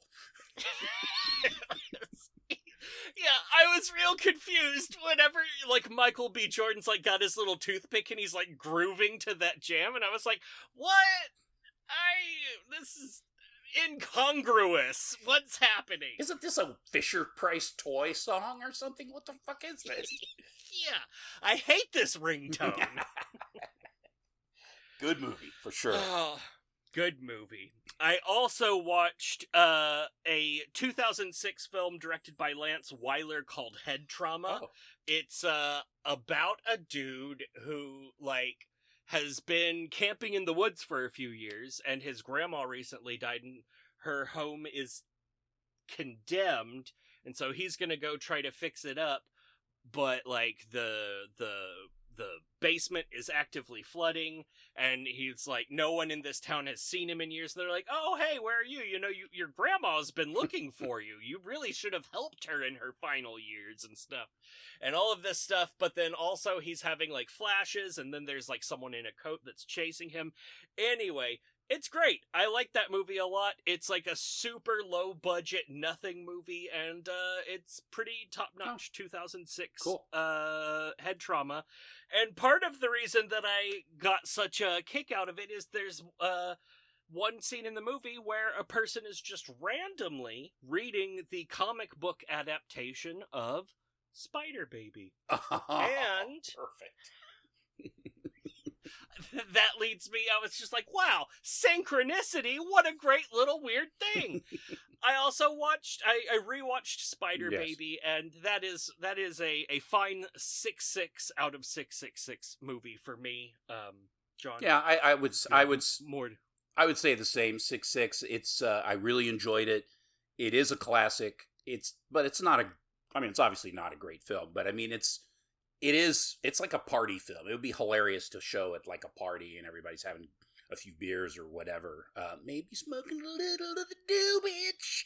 Yeah, I was real confused whenever, like, Michael B. Jordan's, like, got his little toothpick and he's, like, grooving to that jam, and I was like, what? This is incongruous. What's happening? Isn't this a Fisher-Price toy song or something? What the fuck is this? Yeah, I hate this ringtone. Good movie, for sure. Oh, good movie. I also watched a 2006 film directed by Lance Weiler called Head Trauma. Oh. It's about a dude who, like, has been camping in the woods for a few years, and his grandma recently died, and her home is condemned, and so he's gonna go try to fix it up, but like the basement is actively flooding, and he's like, no one in this town has seen him in years. They're like, oh, hey, where are you? You know, your grandma's been looking for you. You really should have helped her in her final years and stuff. And all of this stuff, but then also he's having like flashes, and then there's like someone in a coat that's chasing him. Anyway, it's great. I like that movie a lot. It's like a super low budget nothing movie, and it's pretty top notch. 2006 cool. Head trauma. And part of the reason that I got such a kick out of it is there's one scene in the movie where a person is just randomly reading the comic book adaptation of Spider Baby. And perfect. That leads me, I was just like, wow, synchronicity, what a great little weird thing. I also I rewatched Spider Baby, and that is a fine 6.6 out of 6.66 movie for me, John. Yeah, I would say the same, 6.6. It's I really enjoyed it. It is a classic. But it's not it's obviously not a great film, but I mean it's like a party film. It would be hilarious to show at like a party and everybody's having a few beers or whatever. Maybe smoking a little of the do, bitch.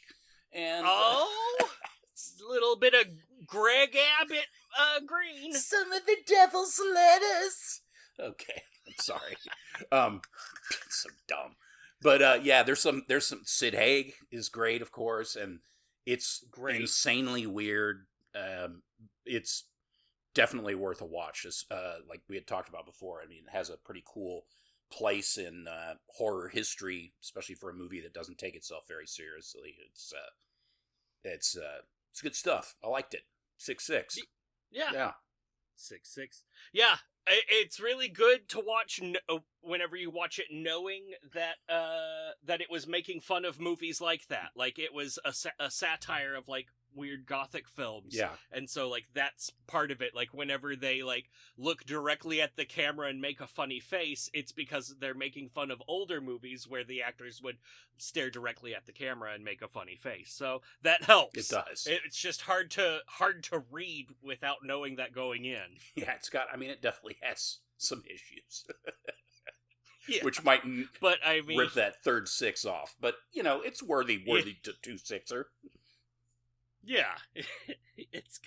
And a little bit of Greg Abbott green. Some of the devil's lettuce. Okay, I'm sorry. So dumb. But yeah, there's some Sid Haig is great, of course, and it's great. Insanely weird. It's definitely worth a watch. Like we had talked about before. I mean, it has a pretty cool place in horror history, especially for a movie that doesn't take itself very seriously. It's good stuff. I liked it. 6.6. Yeah. 6.6. Yeah. It's really good to watch whenever you watch it, knowing that that it was making fun of movies like that. Like it was a satire of like weird gothic films. Yeah. And so like that's part of it. Like whenever they like look directly at the camera and make a funny face, it's because they're making fun of older movies where the actors would stare directly at the camera and make a funny face. So that helps. It does. It's just hard to read without knowing that going in. Yeah, it definitely has some issues. Yeah. Which might rip that third 6 off. But, it's worthy to 2.6er. Yeah, it's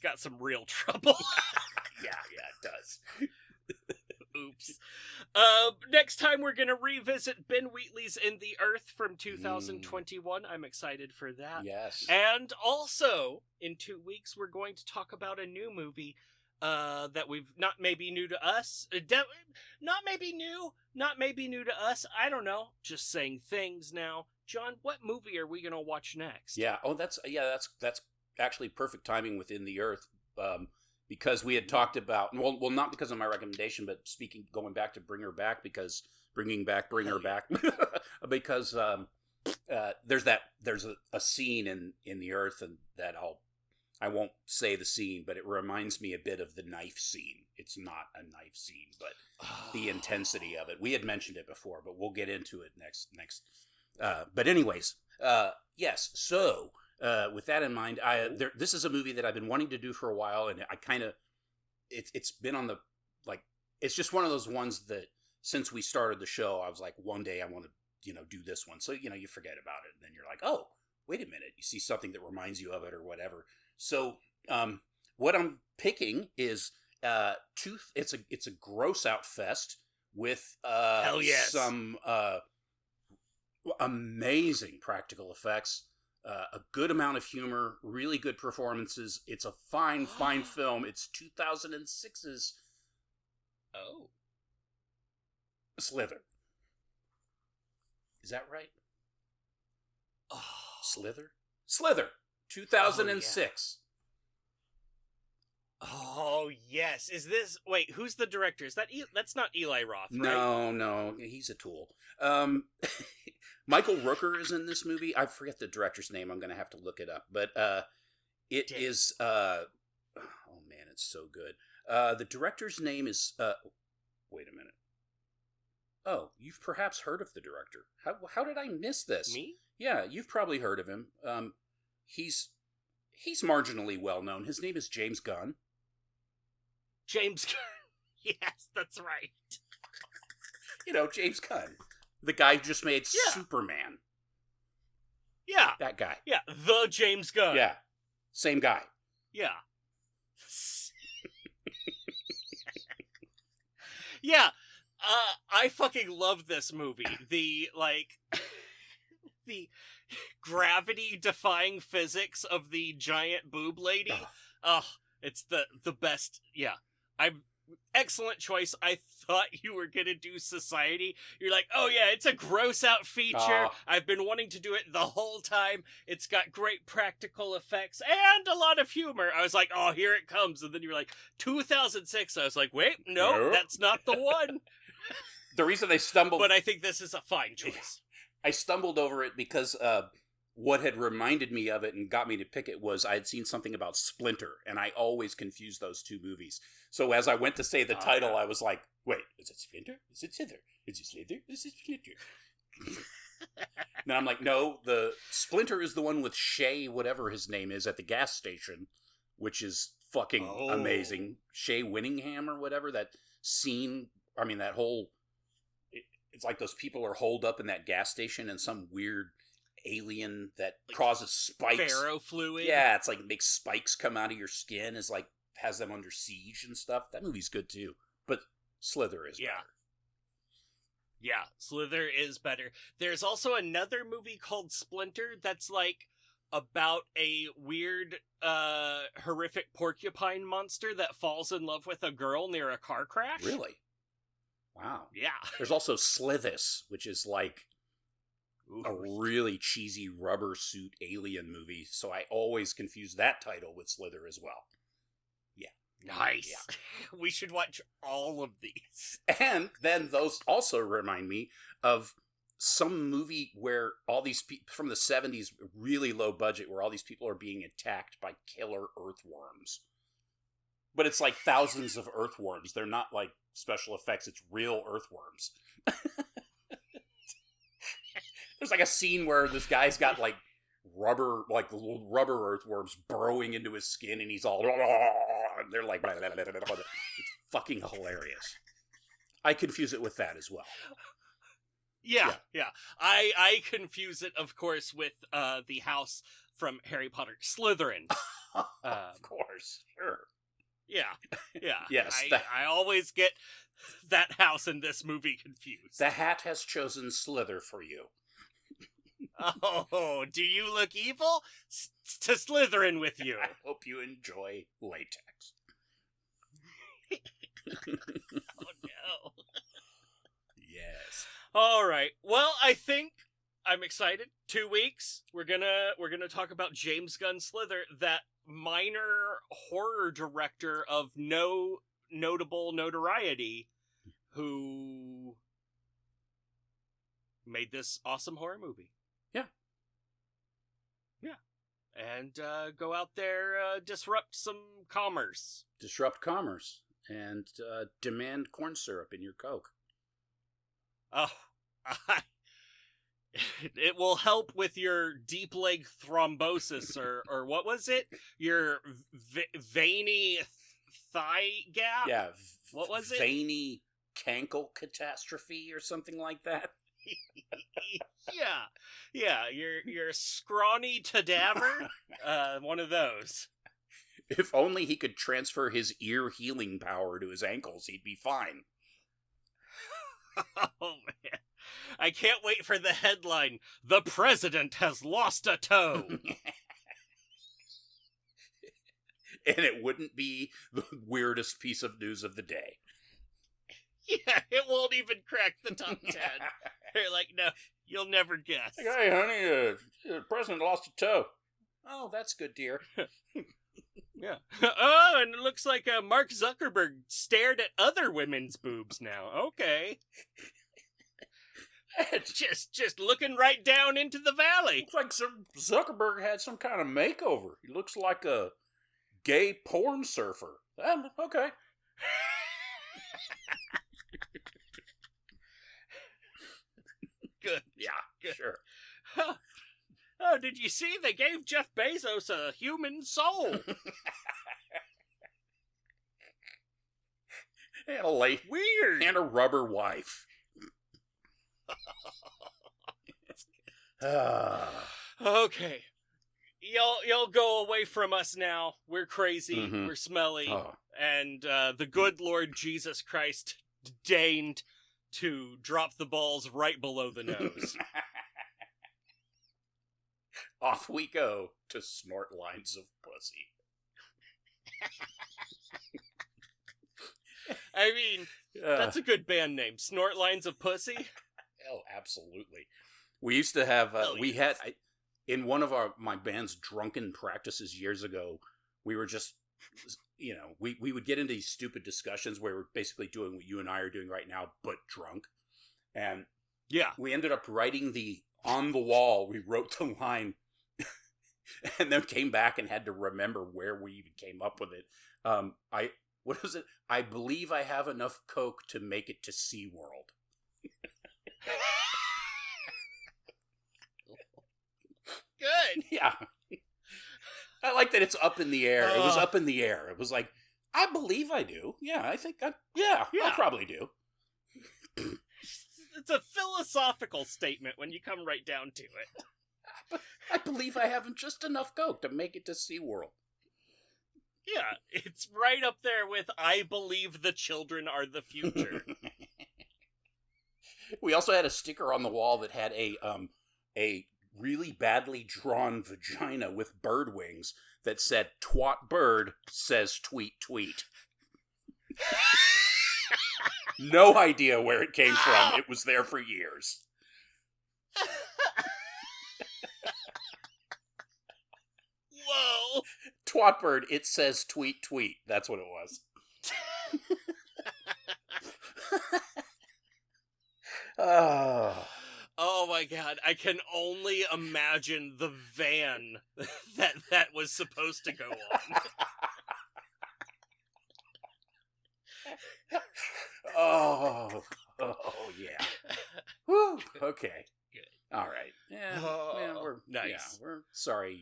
got some real trouble. yeah, it does. Oops. Next time we're gonna revisit Ben Wheatley's In the Earth from 2021. I'm excited for that. Yes. And also, in 2 weeks, we're going to talk about a new movie that we've not maybe new to us. Not maybe new to us. I don't know. Just saying things now. John, what movie are we going to watch next? Yeah. Oh, that's actually perfect timing within the Earth, because we had talked about, well, not because of my recommendation, but going back to Bring Her Back, because Bring Her Back, because there's a scene in the Earth, and that I won't say the scene, but it reminds me a bit of the knife scene. It's not a knife scene, but the intensity of it. We had mentioned it before, but we'll get into it next. But anyways, yes. So with that in mind, this is a movie that I've been wanting to do for a while, and it's been on the, like, it's just one of those ones that since we started the show, I was like, one day I want to, do this one. So, you forget about it, and then you're like, oh, wait a minute. You see something that reminds you of it or whatever. So, what I'm picking is it's a gross out fest with hell yes. some amazing practical effects, a good amount of humor, really good performances. It's a fine film. It's 2006's Slither. Is that right? Oh. Slither. 2006. Oh, yes. Is this... Wait, who's the director? Is that... That's not Eli Roth, right? No. He's a tool. Michael Rooker is in this movie. I forget the director's name. I'm going to have to look it up. But it is... oh, man, it's so good. The director's name is... wait a minute. Oh, you've perhaps heard of the director. How did I miss this? Me? Yeah, you've probably heard of him. He's marginally well known. His name is James Gunn. James Gunn. Yes, that's right. James Gunn. The guy who just made Superman. Yeah. That guy. Yeah, the James Gunn. Yeah. Same guy. Yeah. Yeah. I fucking love this movie. The gravity-defying physics of the giant boob lady. It's the best. Yeah. Excellent choice. I thought you were gonna do Society. You're like, oh yeah, it's a gross out feature. I've been wanting to do it the whole time. It's got great practical effects and a lot of humor. I was like, oh, here it comes. And then you're like, 2006. I was like, wait, no, that's not the one. The reason they stumbled... But I think this is a fine choice. I stumbled over it because what had reminded me of it and got me to pick it was I had seen something about Splinter, and I always confuse those two movies. So as I went to say the title, I was like, wait, is it Splinter? Is it Slither? Is it Slither? Is it Splinter? Then I'm like, no, the Splinter is the one with Shay, whatever his name is, at the gas station, which is fucking amazing. Shay Winningham or whatever, that scene, I mean, that whole... It's like those people are holed up in that gas station and some weird alien that causes spikes. Ferrofluid? Yeah, it's like makes spikes come out of your skin, is like has them under siege and stuff. That movie's good too. But Slither is better. Yeah, Slither is better. There's also another movie called Splinter that's like about a weird, horrific porcupine monster that falls in love with a girl near a car crash. Really? Wow. Yeah. There's also Slithis, which is like a really cheesy rubber suit alien movie, so I always confuse that title with Slither as well. Yeah. Nice. Yeah. We should watch all of these. And then those also remind me of some movie where all these people from the 70s, really low budget, where all these people are being attacked by killer earthworms. But it's like thousands of earthworms. They're not like special effects. It's real earthworms. There's like a scene where this guy's got like rubber earthworms burrowing into his skin, and he's all... And they're like... It's fucking hilarious. I confuse it with that as well. Yeah. I confuse it, of course, with the house from Harry Potter, Slytherin. Of course, sure. Yeah. Yes. I always get that house in this movie confused. The hat has chosen Slither for you. Oh, do you look evil? To Slytherin with you. I hope you enjoy latex. Oh no. Yes. All right. Well, I think I'm excited. 2 weeks. We're gonna talk about James Gunn Slither, that minor horror director of no notable notoriety who made this awesome horror movie. Yeah. And go out there, disrupt some commerce. Disrupt commerce and demand corn syrup in your Coke. Oh, it will help with your deep leg thrombosis, or what was it? Your veiny thigh gap? Yeah. What was it? Veiny cankle catastrophe or something like that. Yeah. Your scrawny cadaver. One of those. If only he could transfer his ear healing power to his ankles, he'd be fine. Oh, man. I can't wait for the headline, "The President has lost a toe." And it wouldn't be the weirdest piece of news of the day. Yeah, it won't even crack the top 10. They're like, no, you'll never guess. Hey, honey, the president lost a toe. Oh, that's good, dear. Yeah. Oh, and it looks like Mark Zuckerberg stared at other women's boobs now. Okay. just looking right down into the valley. Looks like Zuckerberg had some kind of makeover. He looks like a gay porn surfer. Okay. Good. Yeah, good. Sure. did you see? They gave Jeff Bezos a human soul. And a weird. And a rubber wife. Okay. Y'all go away from us now. We're crazy. Mm-hmm. We're smelly. Oh. And the good Lord Jesus Christ deigned to drop the balls right below the nose. Off we go to snort lines of pussy. I mean, that's a good band name. Snort Lines of Pussy? Oh, absolutely. We used to have, in one of my band's drunken practices years ago, we were just, we would get into these stupid discussions where we're basically doing what you and I are doing right now, but drunk. And we ended up writing on the wall, we wrote the line, and then came back and had to remember where we even came up with it. What was it? I believe I have enough Coke to make it to SeaWorld. Good. Yeah. I like that it's up in the air. It was up in the air. It was like, I believe I do. Yeah, I think I probably do. It's a philosophical statement when you come right down to it. I believe I have just enough Coke to make it to SeaWorld. Yeah, it's right up there with I believe the children are the future. We also had a sticker on the wall that had a really badly drawn vagina with bird wings that said, "Twat bird says tweet tweet." No idea where it came from. It was there for years. Whoa. Twat bird, it says tweet tweet. That's what it was. Oh my god, I can only imagine the van that was supposed to go on. Oh yeah. Woo. Okay. Good. All right. Yeah, we're nice. Yeah, we're sorry